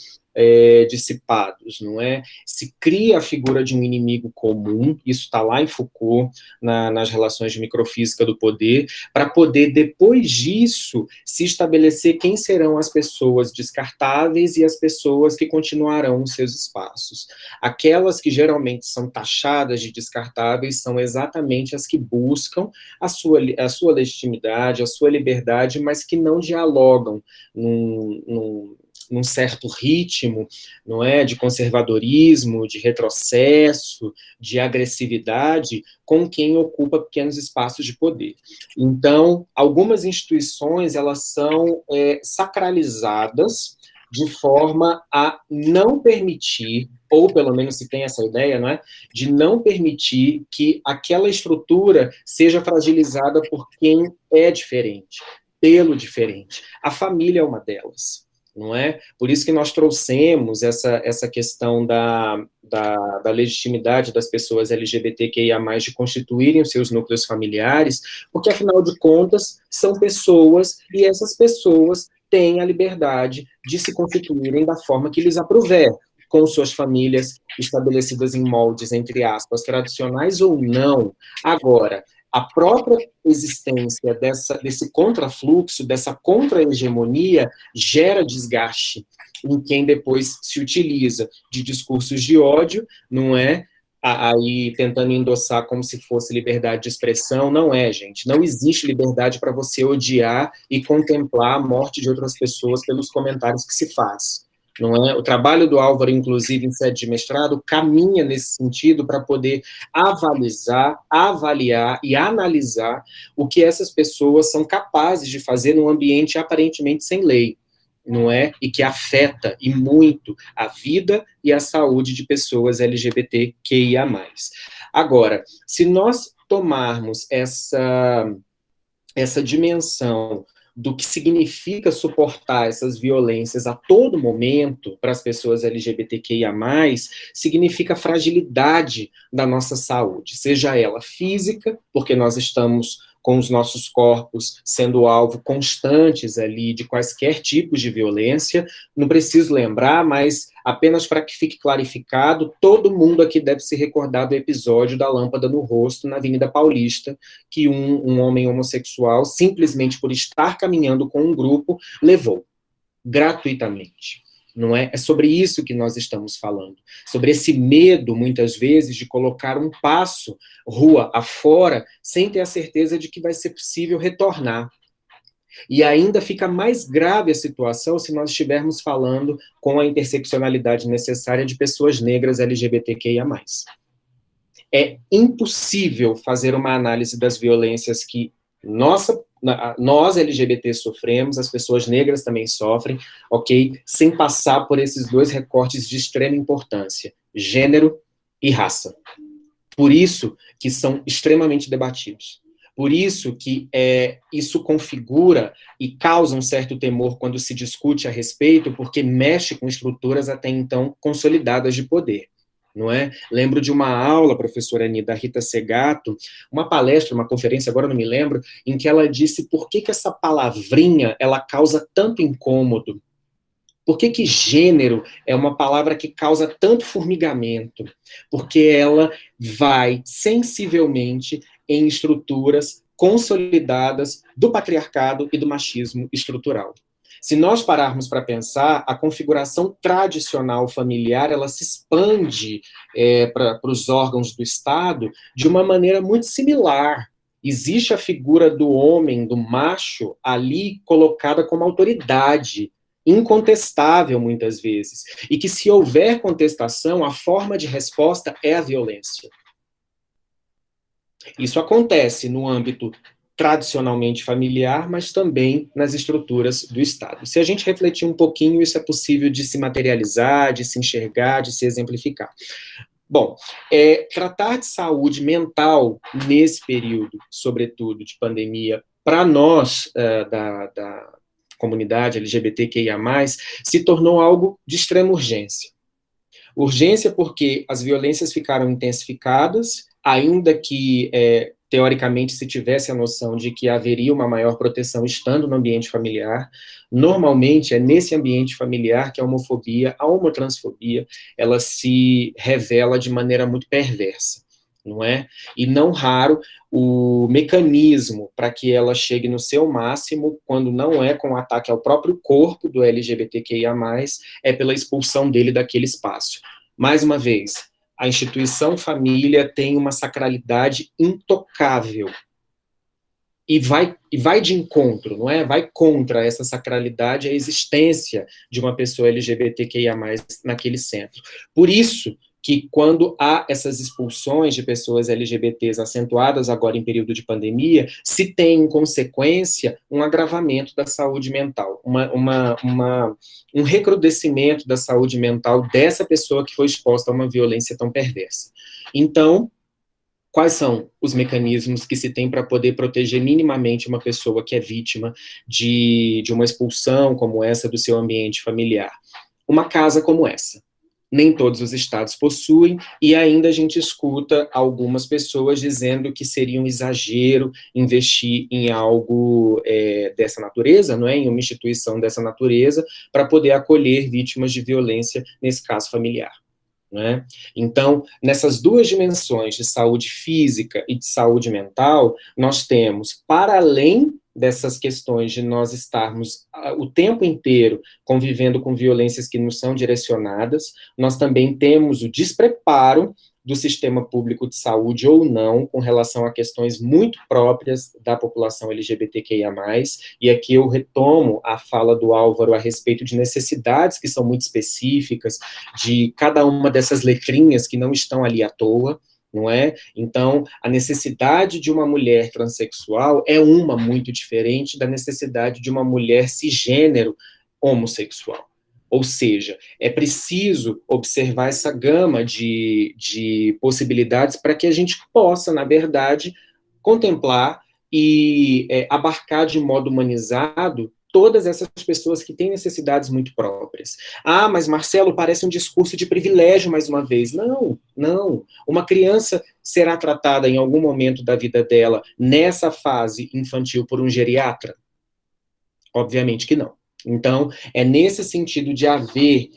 dissipados, não é? Se cria a figura de um inimigo comum, isso está lá em Foucault, nas relações de microfísica do poder, para poder, depois disso, se estabelecer quem serão as pessoas descartáveis e as pessoas que continuarão nos seus espaços. Aquelas que geralmente são taxadas de descartáveis são exatamente as que buscam a sua legitimidade, a sua liberdade, mas que não dialogam num certo ritmo, não é, de conservadorismo, de retrocesso, de agressividade, com quem ocupa pequenos espaços de poder. Então, algumas instituições, elas são sacralizadas de forma a não permitir, ou pelo menos se tem essa ideia, não é, de não permitir que aquela estrutura seja fragilizada por quem é diferente, pelo diferente. A família é uma delas. Não é? Por isso que nós trouxemos essa questão da legitimidade das pessoas LGBTQIA+, de constituírem os seus núcleos familiares, porque, afinal de contas, são pessoas, e essas pessoas têm a liberdade de se constituírem da forma que lhes aprouver, com suas famílias estabelecidas em moldes, entre aspas, tradicionais ou não. Agora, a própria existência desse contrafluxo, dessa contra-hegemonia, gera desgaste em quem depois se utiliza de discursos de ódio, não é? Aí tentando endossar como se fosse liberdade de expressão. Não é, gente. Não existe liberdade para você odiar e contemplar a morte de outras pessoas pelos comentários que se faz. Não é? O trabalho do Álvaro, inclusive, em sede de mestrado, caminha nesse sentido para poder avaliar e analisar o que essas pessoas são capazes de fazer num ambiente aparentemente sem lei, não é? E que afeta, e muito, a vida e a saúde de pessoas LGBTQIA+. Agora, se nós tomarmos essa dimensão do que significa suportar essas violências a todo momento para as pessoas LGBTQIA+, significa fragilidade da nossa saúde, seja ela física, porque nós estamos com os nossos corpos sendo alvo constantes ali de quaisquer tipos de violência. Não preciso lembrar, mas apenas para que fique clarificado, todo mundo aqui deve se recordar do episódio da lâmpada no rosto na Avenida Paulista, que um homem homossexual, simplesmente por estar caminhando com um grupo, levou, gratuitamente. Não é? É sobre isso que nós estamos falando, sobre esse medo, muitas vezes, de colocar um passo rua afora, sem ter a certeza de que vai ser possível retornar. E ainda fica mais grave a situação se nós estivermos falando com a interseccionalidade necessária de pessoas negras LGBTQIA+. É impossível fazer uma análise das violências que nós LGBT sofremos, as pessoas negras também sofrem, ok? Sem passar por esses dois recortes de extrema importância, gênero e raça. Por isso que são extremamente debatidos. Por isso que isso configura e causa um certo temor quando se discute a respeito, porque mexe com estruturas até então consolidadas de poder. Não é? Lembro de uma aula, professora Ani, da Rita Segato, uma palestra, uma conferência, agora não me lembro, em que ela disse por que essa palavrinha, ela causa tanto incômodo. Por que gênero é uma palavra que causa tanto formigamento? Porque ela vai sensivelmente em estruturas consolidadas do patriarcado e do machismo estrutural. Se nós pararmos para pensar, a configuração tradicional familiar, ela se expande para os órgãos do Estado de uma maneira muito similar. Existe a figura do homem, do macho, ali colocada como autoridade, incontestável muitas vezes, e que se houver contestação, a forma de resposta é a violência. Isso acontece no âmbito tradicionalmente familiar, mas também nas estruturas do Estado. Se a gente refletir um pouquinho, isso é possível de se materializar, de se enxergar, de se exemplificar. Bom, tratar de saúde mental nesse período, sobretudo de pandemia, para nós da comunidade LGBTQIA+, se tornou algo de extrema urgência. Urgência porque as violências ficaram intensificadas, ainda que teoricamente, se tivesse a noção de que haveria uma maior proteção estando no ambiente familiar. Normalmente, é nesse ambiente familiar que a homofobia, a homotransfobia, ela se revela de maneira muito perversa, não é? E não raro, o mecanismo para que ela chegue no seu máximo, quando não é com ataque ao próprio corpo do LGBTQIA+, é pela expulsão dele daquele espaço. Mais uma vez, a instituição família tem uma sacralidade intocável e vai de encontro, não é? Vai contra essa sacralidade a existência de uma pessoa LGBTQIA+, naquele centro. Por isso que quando há essas expulsões de pessoas LGBTs acentuadas agora em período de pandemia, se tem em consequência um agravamento da saúde mental, um recrudescimento da saúde mental dessa pessoa que foi exposta a uma violência tão perversa. Então, quais são os mecanismos que se tem para poder proteger minimamente uma pessoa que é vítima de uma expulsão como essa do seu ambiente familiar? Uma casa como essa. Nem todos os estados possuem, e ainda a gente escuta algumas pessoas dizendo que seria um exagero investir em algo dessa natureza, não é? Em uma instituição dessa natureza, para poder acolher vítimas de violência, nesse caso familiar. Né? Então, nessas duas dimensões de saúde física e de saúde mental, nós temos, para além dessas questões de nós estarmos o tempo inteiro convivendo com violências que nos são direcionadas, nós também temos o despreparo do sistema público de saúde ou não, com relação a questões muito próprias da população LGBTQIA+, e aqui eu retomo a fala do Álvaro a respeito de necessidades que são muito específicas, de cada uma dessas letrinhas que não estão ali à toa, não é? Então, a necessidade de uma mulher transexual é uma muito diferente da necessidade de uma mulher cisgênero homossexual. Ou seja, é preciso observar essa gama de possibilidades para que a gente possa, na verdade, contemplar e abarcar de modo humanizado todas essas pessoas que têm necessidades muito próprias. Ah, mas Marcelo, parece um discurso de privilégio mais uma vez. Não, não. Uma criança será tratada em algum momento da vida dela, nessa fase infantil, por um geriatra? Obviamente que não. Então, é nesse sentido de haver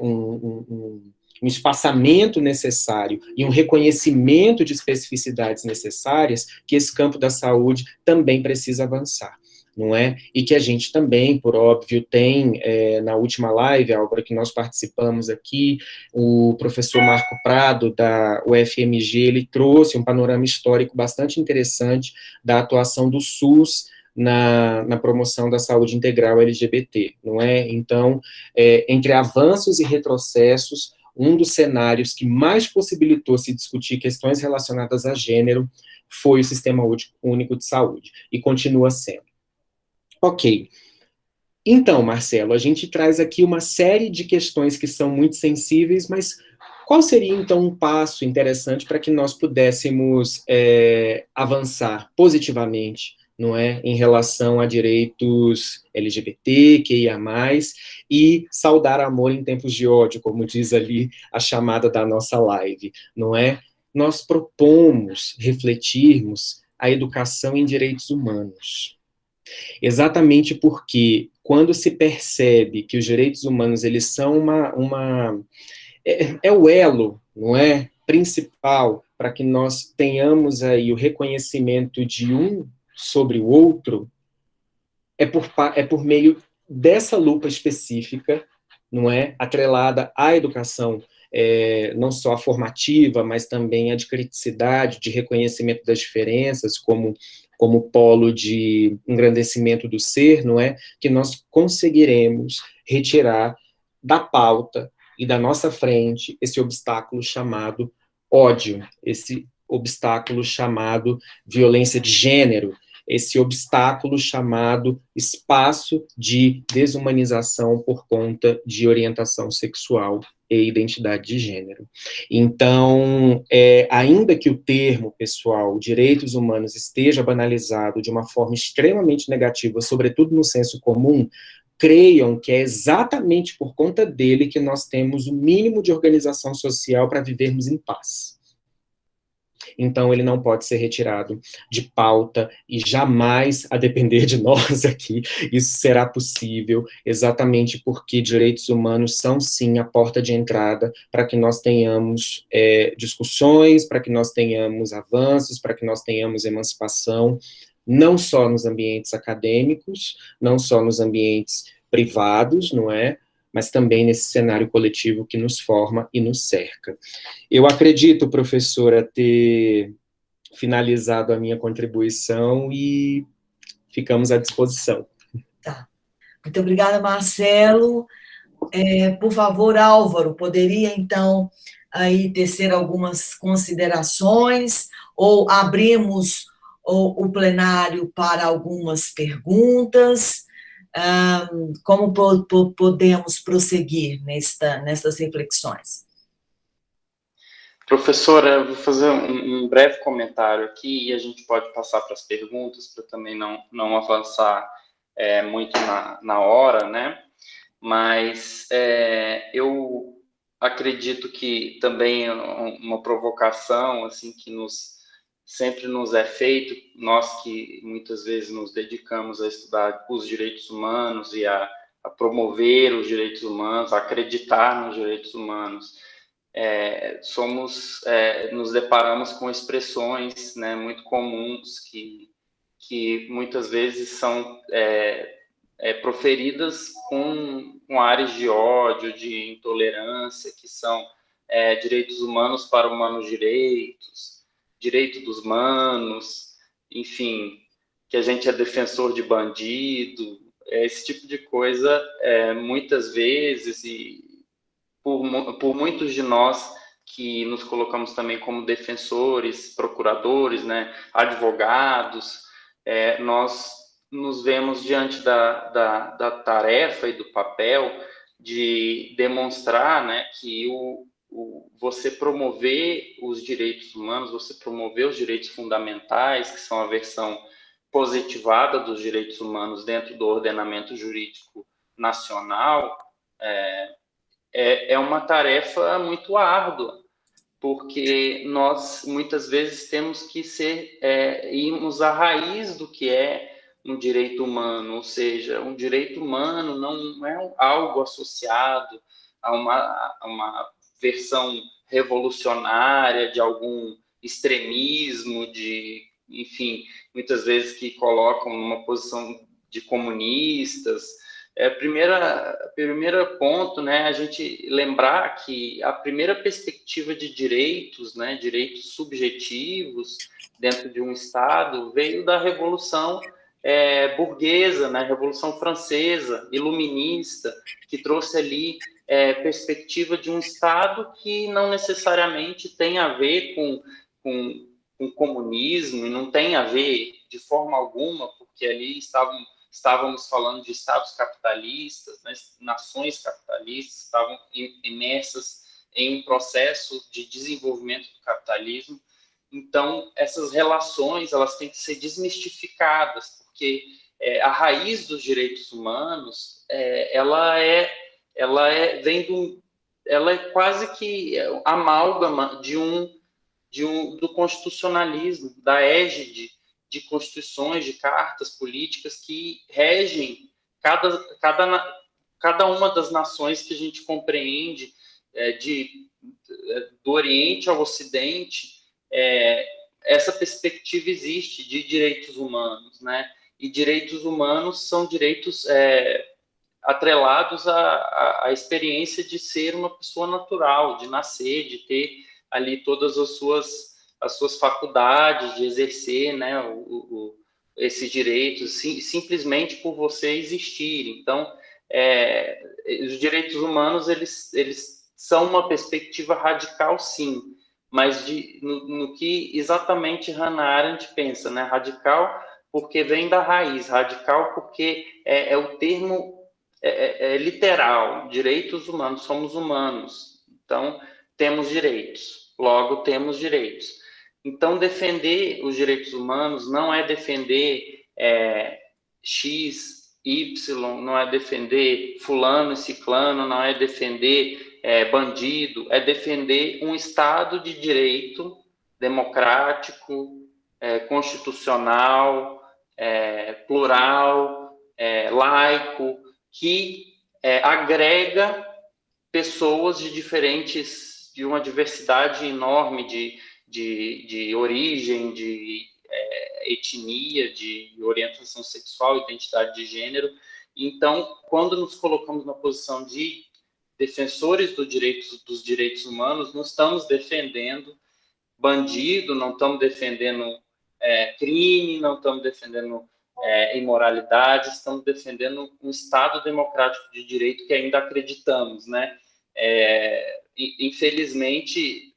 um espaçamento necessário e um reconhecimento de especificidades necessárias que esse campo da saúde também precisa avançar. Não é? E que a gente também, por óbvio, tem, na última live, Álvaro, que nós participamos aqui, o professor Marco Prado, da UFMG, ele trouxe um panorama histórico bastante interessante da atuação do SUS na promoção da saúde integral LGBT, não é? Então, entre avanços e retrocessos, um dos cenários que mais possibilitou se discutir questões relacionadas a gênero foi o Sistema Único de Saúde, e continua sendo. Ok. Então, Marcelo, a gente traz aqui uma série de questões que são muito sensíveis, mas qual seria, então, um passo interessante para que nós pudéssemos avançar positivamente, não é, em relação a direitos LGBT, QIA+, e saudar amor em tempos de ódio, como diz ali a chamada da nossa live, não é? Nós propomos refletirmos a educação em direitos humanos. Exatamente porque, quando se percebe que os direitos humanos, eles são o elo, não é, principal, para que nós tenhamos aí o reconhecimento de um sobre o outro, é por meio dessa lupa específica, não é, atrelada à educação, não só a formativa, mas também a de criticidade, de reconhecimento das diferenças, como polo de engrandecimento do ser, não é, que nós conseguiremos retirar da pauta e da nossa frente esse obstáculo chamado ódio, esse obstáculo chamado violência de gênero, esse obstáculo chamado espaço de desumanização por conta de orientação sexual e identidade de gênero. Então, ainda que o termo, pessoal, direitos humanos, esteja banalizado de uma forma extremamente negativa, sobretudo no senso comum, creiam que é exatamente por conta dele que nós temos o mínimo de organização social para vivermos em paz. então ele não pode ser retirado de pauta, e jamais, a depender de nós aqui, isso será possível, exatamente porque direitos humanos são, sim, a porta de entrada para que nós tenhamos discussões, para que nós tenhamos avanços, para que nós tenhamos emancipação, não só nos ambientes acadêmicos, não só nos ambientes privados, não é? Mas também nesse cenário coletivo que nos forma e nos cerca. Eu acredito, professora, ter finalizado a minha contribuição e ficamos à disposição. Tá. Muito obrigada, Marcelo. Por favor, Álvaro, poderia, então, aí tecer algumas considerações ou abrimos o plenário para algumas perguntas? Como podemos prosseguir nessas reflexões? Professora, eu vou fazer um breve comentário aqui e a gente pode passar para as perguntas, para também não avançar muito na hora, né? Mas eu acredito que também uma provocação assim que sempre nos é feito, nós que muitas vezes nos dedicamos a estudar os direitos humanos e a promover os direitos humanos, a acreditar nos direitos humanos, nos deparamos com expressões, né, muito comuns que muitas vezes são proferidas com áreas de ódio, de intolerância, que são direitos humanos para humanos direitos, direito dos manos, enfim, que a gente é defensor de bandido, esse tipo de coisa, muitas vezes, e por muitos de nós que nos colocamos também como defensores, procuradores, né, advogados, nós nos vemos diante da tarefa e do papel de demonstrar, né, que você promover os direitos humanos, você promover os direitos fundamentais, que são a versão positivada dos direitos humanos dentro do ordenamento jurídico nacional, é uma tarefa muito árdua, porque nós muitas vezes temos que irmos à raiz do que é um direito humano, ou seja, um direito humano não é algo associado a uma versão revolucionária de algum extremismo, enfim, muitas vezes que colocam numa posição de comunistas. Primeiro ponto, né, a gente lembrar que a primeira perspectiva de direitos, né, direitos subjetivos dentro de um Estado, veio da Revolução burguesa, né, Revolução Francesa, iluminista, que trouxe ali perspectiva de um Estado que não necessariamente tem a ver com comunismo, e não tem a ver de forma alguma, porque ali estávamos falando de estados capitalistas, né, nações capitalistas, estavam imersas em um processo de desenvolvimento do capitalismo. Então, essas relações elas têm que ser desmistificadas, porque a raiz dos direitos humanos ela é quase que amálgama do constitucionalismo, da égide de constituições, de cartas políticas que regem cada uma das nações que a gente compreende, do Oriente ao Ocidente. Essa perspectiva existe de direitos humanos, né? E direitos humanos são direitos atrelados à experiência de ser uma pessoa natural, de nascer, de ter ali todas as suas faculdades, de exercer, né, esses direitos, simplesmente por você existir. Então, os direitos humanos, eles são uma perspectiva radical, sim, mas no que exatamente Hannah Arendt pensa, né? Radical porque vem da raiz, radical porque é o termo literal, direitos humanos, somos humanos, então temos direitos, logo temos direitos. Então, defender os direitos humanos não é defender X, Y, não é defender fulano e ciclano, não é defender bandido, é defender um Estado de direito democrático, constitucional, plural, laico, que agrega pessoas de uma diversidade enorme de origem, de etnia, de orientação sexual, identidade de gênero. Então, quando nos colocamos na posição de defensores dos direitos humanos, não estamos defendendo bandido, não estamos defendendo crime, não estamos defendendo imoralidade, estamos defendendo um Estado democrático de direito que ainda acreditamos, né? Infelizmente,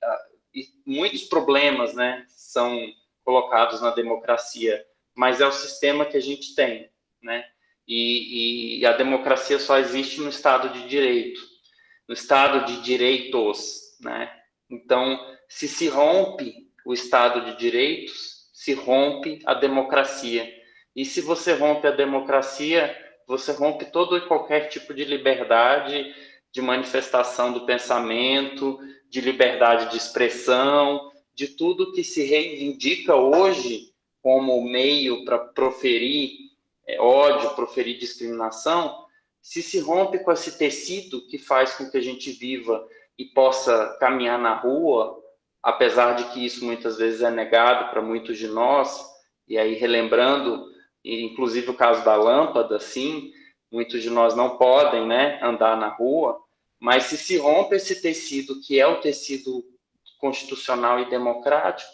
muitos problemas, né, são colocados na democracia, mas é o sistema que a gente tem, né? E a democracia só existe no Estado de Direito, no Estado de direitos, né? Então, se rompe o Estado de direitos, se rompe a democracia. E se você rompe a democracia, você rompe todo e qualquer tipo de liberdade de manifestação do pensamento, de liberdade de expressão, de tudo que se reivindica hoje como meio para proferir ódio, proferir discriminação. Se rompe com esse tecido que faz com que a gente viva e possa caminhar na rua, apesar de que isso muitas vezes é negado para muitos de nós, e aí relembrando, inclusive o caso da lâmpada, sim, muitos de nós não podem, né, andar na rua, mas se rompe esse tecido, que é o tecido constitucional e democrático,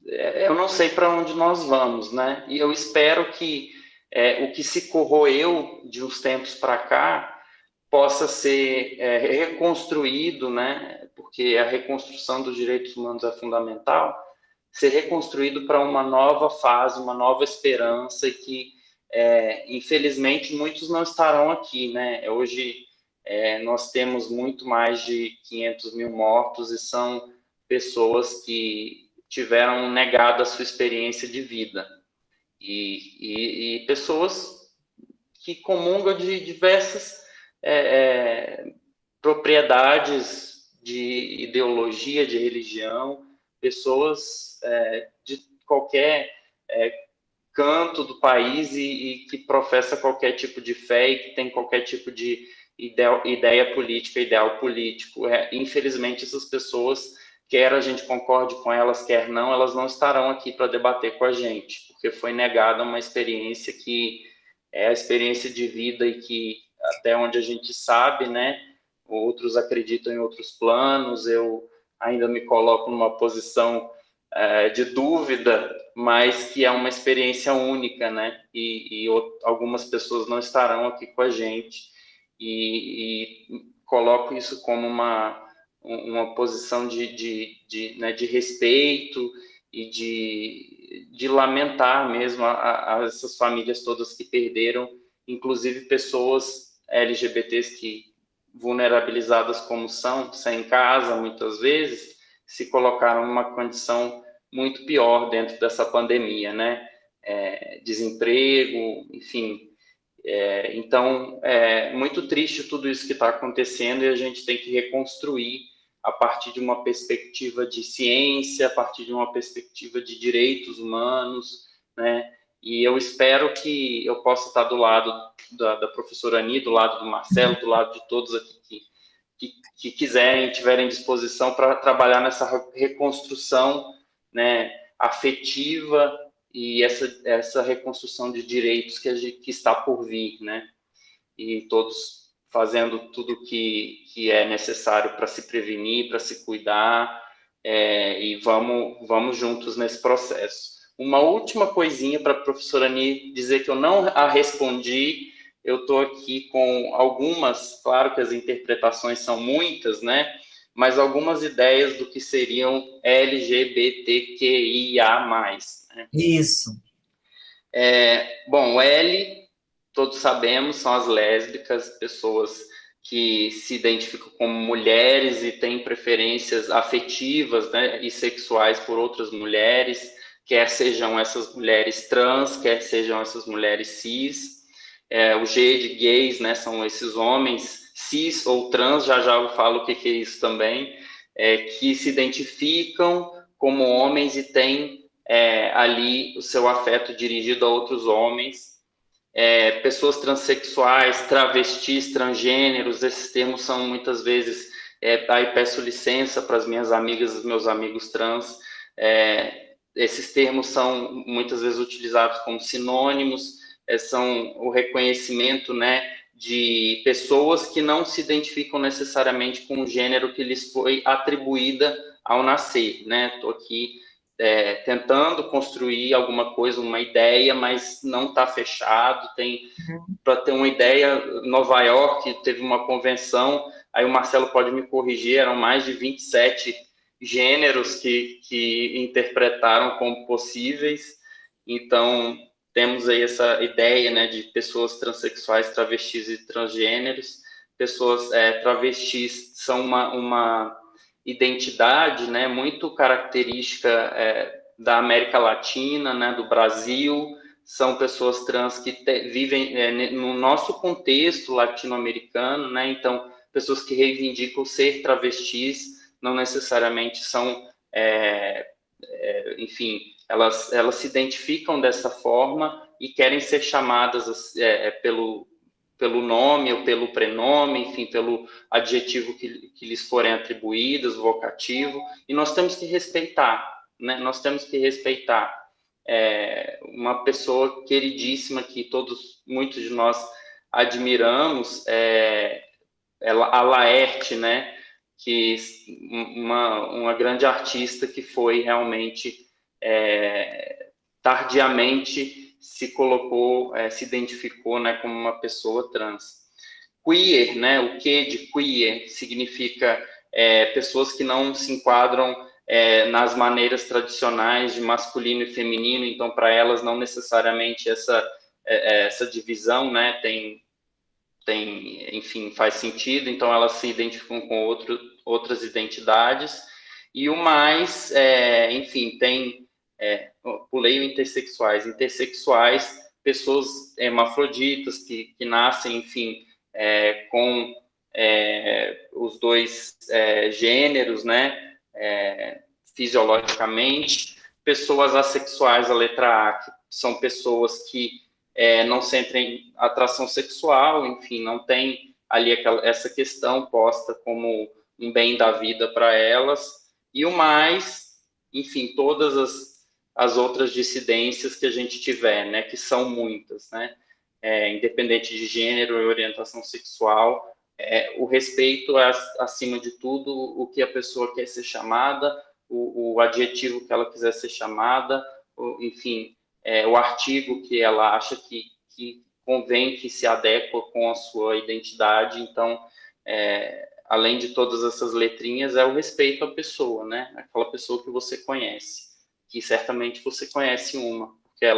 eu não sei para onde nós vamos, né? E eu espero que o que se corroeu de uns tempos para cá possa ser reconstruído, né? Porque a reconstrução dos direitos humanos é fundamental, ser reconstruído para uma nova fase, uma nova esperança, e que, infelizmente, muitos não estarão aqui, né? Hoje, nós temos muito mais de 500 mil mortos, e são pessoas que tiveram negado a sua experiência de vida. E pessoas que comungam de diversas propriedades de ideologia, de religião, pessoas de qualquer canto do país e que professa qualquer tipo de fé e que tem qualquer tipo de ideia política, ideal político. Infelizmente, essas pessoas, quer a gente concorde com elas, quer não, elas não estarão aqui para debater com a gente, porque foi negada uma experiência que é a experiência de vida e que, até onde a gente sabe, né, outros acreditam em outros planos. Eu ainda me coloco numa posição de dúvida, mas que é uma experiência única, né, e algumas pessoas não estarão aqui com a gente, e coloco isso como uma posição de respeito e de lamentar mesmo essas famílias todas que perderam, inclusive pessoas LGBTs que, vulnerabilizadas como são, sem casa muitas vezes, se colocaram numa condição muito pior dentro dessa pandemia, né? Desemprego, enfim. Então, é muito triste tudo isso que está acontecendo, e a gente tem que reconstruir a partir de uma perspectiva de ciência, a partir de uma perspectiva de direitos humanos, né? E eu espero que eu possa estar do lado da professora Ani, do lado do Marcelo, do lado de todos aqui que quiserem, tiverem disposição para trabalhar nessa reconstrução, né, afetiva, e essa reconstrução de direitos que está por vir, né? E todos fazendo tudo que é necessário para se prevenir, para se cuidar, e vamos juntos nesse processo. Uma última coisinha para a professora Ani dizer que eu não a respondi. Eu estou aqui com algumas, claro que as interpretações são muitas, né? Mas algumas ideias do que seriam LGBTQIA+. Né? Isso. Bom, L, todos sabemos, são as lésbicas, pessoas que se identificam como mulheres e têm preferências afetivas, né, e sexuais por outras mulheres, quer sejam essas mulheres trans, quer sejam essas mulheres cis. O G de gays, né, são esses homens cis ou trans, já eu falo o que é isso também. que se identificam como homens e têm ali o seu afeto dirigido a outros homens. Pessoas transexuais, travestis, transgêneros, esses termos são muitas vezes, aí peço licença para as minhas amigas e os meus amigos trans, esses termos são muitas vezes utilizados como sinônimos, são o reconhecimento, né, de pessoas que não se identificam necessariamente com o gênero que lhes foi atribuída ao nascer, né? Estou aqui tentando construir alguma coisa, uma ideia, mas não está fechado. Para ter uma ideia, Nova York teve uma convenção, aí o Marcelo pode me corrigir, eram mais de 27 gêneros que interpretaram como possíveis. Então, temos aí essa ideia, né, de pessoas transexuais, travestis e transgêneros. Pessoas travestis são uma identidade, né, muito característica da América Latina, né, do Brasil. São pessoas trans que vivem no nosso contexto latino-americano, né, então, pessoas que reivindicam ser travestis, não necessariamente são, enfim, elas se identificam dessa forma e querem ser chamadas pelo nome ou pelo prenome, enfim, pelo adjetivo que lhes forem atribuídos, vocativo, e nós temos que respeitar, né? Nós temos que respeitar uma pessoa queridíssima que muitos de nós admiramos, a Laerte, né? Que uma grande artista que foi realmente tardiamente se colocou, se identificou, né, como uma pessoa trans. Queer, né, o que de queer significa pessoas que não se enquadram nas maneiras tradicionais de masculino e feminino, então para elas não necessariamente essa divisão, né, enfim, faz sentido, então elas se identificam com outras identidades. E o mais, enfim, pulei o intersexuais, pessoas hermafroditas que nascem, enfim, com os dois gêneros, né, fisiologicamente. Pessoas assexuais, a letra A, que são pessoas que não sentem atração sexual, enfim, não tem ali essa questão posta como um bem da vida para elas. E o mais, enfim, todas as outras dissidências que a gente tiver, né, que são muitas, né, independente de gênero e orientação sexual, o respeito é, acima de tudo, o que a pessoa quer ser chamada, o adjetivo que ela quiser ser chamada, enfim, o artigo que ela acha que convém, que se adequa com a sua identidade. Então, além de todas essas letrinhas, é o respeito à pessoa, né? Aquela pessoa que você conhece, que certamente você conhece uma, porque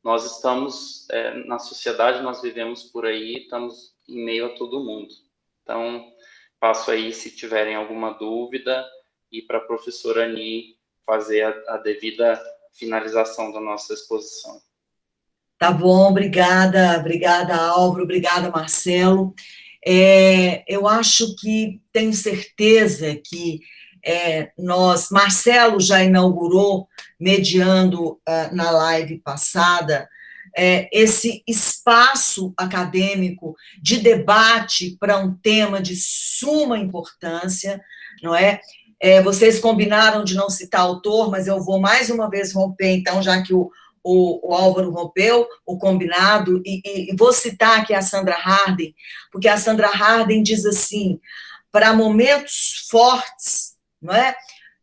nós estamos na sociedade, nós vivemos por aí, estamos em meio a todo mundo. Então, passo aí, se tiverem alguma dúvida, e para a professora Ani fazer a devida finalização da nossa exposição. Tá bom, obrigada Álvaro, obrigada Marcelo. Eu acho que, tenho certeza que Marcelo já inaugurou, mediando na live passada, esse espaço acadêmico de debate para um tema de suma importância, não é? Vocês combinaram de não citar autor, mas eu vou mais uma vez romper, então, já que o Álvaro rompeu o combinado, e vou citar aqui a Sandra Harding, porque a Sandra Harding diz assim: para momentos fortes, não é?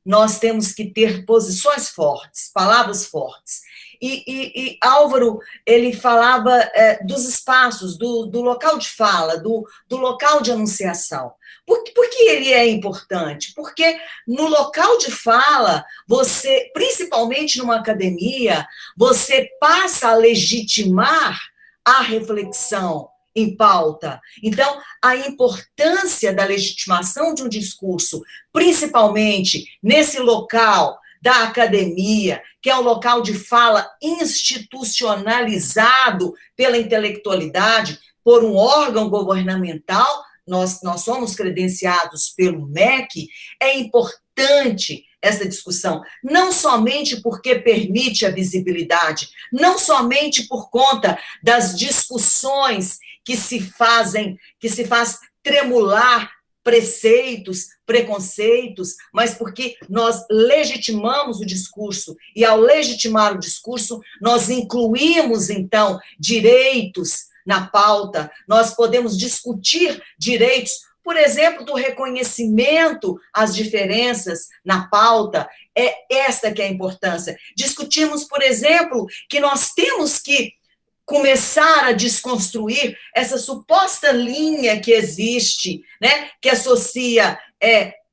Nós temos que ter posições fortes, palavras fortes. E Álvaro, ele falava dos espaços, do local de fala, do local de anunciação. Por que ele é importante? Porque no local de fala, você, principalmente numa academia, você passa a legitimar a reflexão em pauta. Então, a importância da legitimação de um discurso, principalmente nesse local da academia, que é um local de fala institucionalizado pela intelectualidade, por um órgão governamental, nós somos credenciados pelo MEC, é importante essa discussão, não somente porque permite a visibilidade, não somente por conta das discussões que se faz tremular preceitos, preconceitos, mas porque nós legitimamos o discurso, e ao legitimar o discurso, nós incluímos, então, direitos na pauta, nós podemos discutir direitos, por exemplo, do reconhecimento às diferenças na pauta, é essa que é a importância. Discutimos, por exemplo, que nós temos que começar a desconstruir essa suposta linha que existe, né, que associa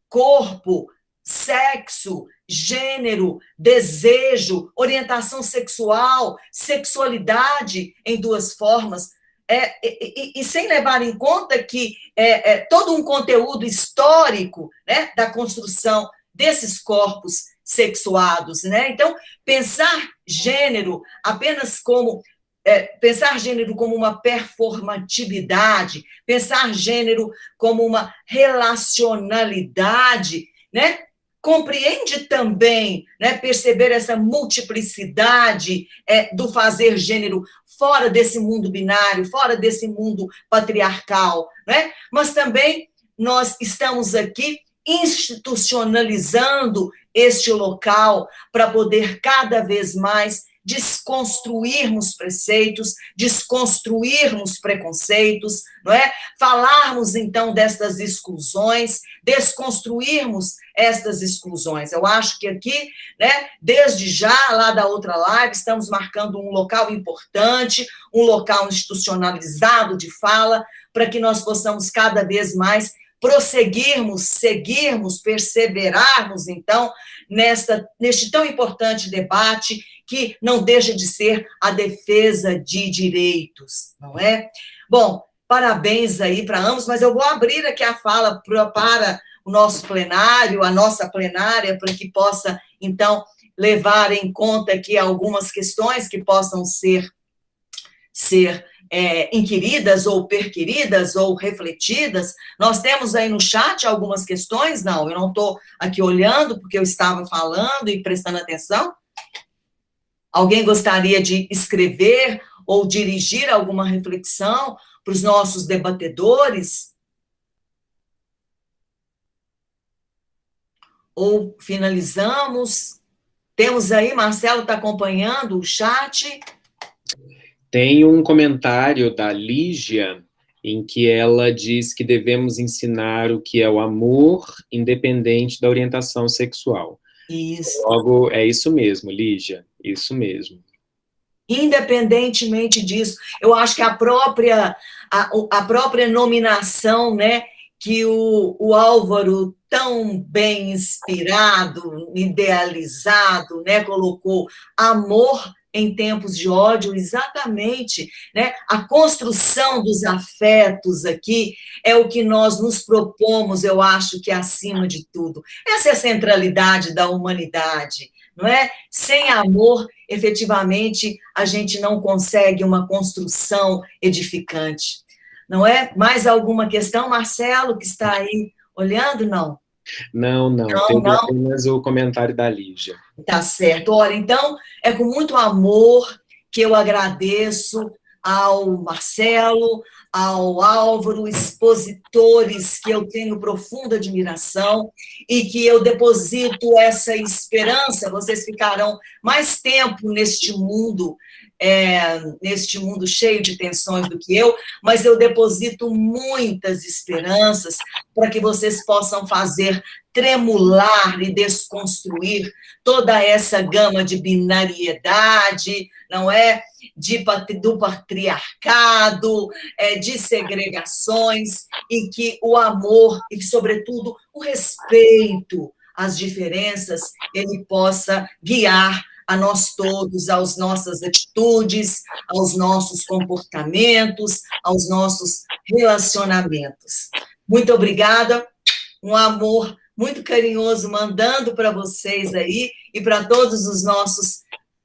corpo, sexo, gênero, desejo, orientação sexual, sexualidade em duas formas, e sem levar em conta que todo um conteúdo histórico, né, da construção desses corpos sexuados, né? Então, pensar gênero apenas como pensar gênero como uma performatividade, pensar gênero como uma relacionalidade, né? Compreende também, né, perceber essa multiplicidade do fazer gênero fora desse mundo binário, fora desse mundo patriarcal, né? Mas também nós estamos aqui institucionalizando este local para poder cada vez mais desconstruirmos preceitos, desconstruirmos preconceitos, não é? Falarmos, então, destas exclusões, desconstruirmos estas exclusões. Eu acho que aqui, né, desde já, lá da outra live, estamos marcando um local importante, um local institucionalizado de fala, para que nós possamos cada vez mais prosseguirmos, seguirmos, perseverarmos, então, neste tão importante debate, que não deixa de ser a defesa de direitos, não é? Bom, parabéns aí para ambos, mas eu vou abrir aqui a fala para o nosso plenário, a nossa plenária, para que possa, então, levar em conta aqui algumas questões que possam ser inquiridas ou perquiridas ou refletidas. Nós temos aí no chat algumas questões? Não, eu não estou aqui olhando porque eu estava falando e prestando atenção. Alguém gostaria de escrever ou dirigir alguma reflexão para os nossos debatedores? Ou finalizamos? Temos aí, Marcelo está acompanhando o chat? Tem um comentário da Lígia, em que ela diz que devemos ensinar o que é o amor, independente da orientação sexual. Isso. Logo, é isso mesmo, Lígia, isso mesmo. Independentemente disso, eu acho que a própria nominação, né, que o Álvaro, tão bem inspirado, idealizado, né, colocou amor em tempos de ódio, exatamente, né? A construção dos afetos aqui é o que nós nos propomos, eu acho que acima de tudo. Essa é a centralidade da humanidade, não é? Sem amor, efetivamente, a gente não consegue uma construção edificante, não é? Mais alguma questão, Marcelo, que está aí olhando? Não. Não. Tem apenas o comentário da Lígia. Tá certo. Olha, então, é com muito amor que eu agradeço ao Marcelo, ao Álvaro, expositores que eu tenho profunda admiração e que eu deposito essa esperança. Vocês ficarão mais tempo neste mundo cheio de tensões do que eu, mas eu deposito muitas esperanças para que vocês possam fazer tremular e desconstruir toda essa gama de binariedade, não é? Do patriarcado, de segregações, e que o amor e, sobretudo, o respeito às diferenças, ele possa guiar a nós todos, às nossas atitudes, aos nossos comportamentos, aos nossos relacionamentos. Muito obrigada, um amor muito carinhoso mandando para vocês aí e para todos os nossos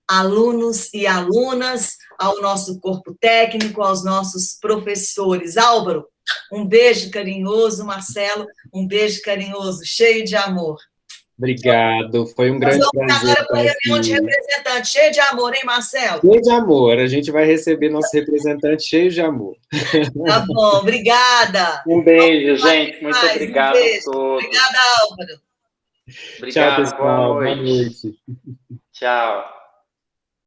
alunos e alunas, ao nosso corpo técnico, aos nossos professores. Álvaro, Um beijo carinhoso, Marcelo, um beijo carinhoso, cheio de amor. Obrigado, foi um grande prazer Agora para a reunião de representantes, cheio de amor, hein, Marcelo? Cheio de amor, a gente vai receber nosso representante cheio de amor. Tá bom, obrigada. Um beijo, gente, muito obrigado a todos. Obrigada, Álvaro. Obrigado, Tchau, pessoal, boa noite. Boa noite. Tchau.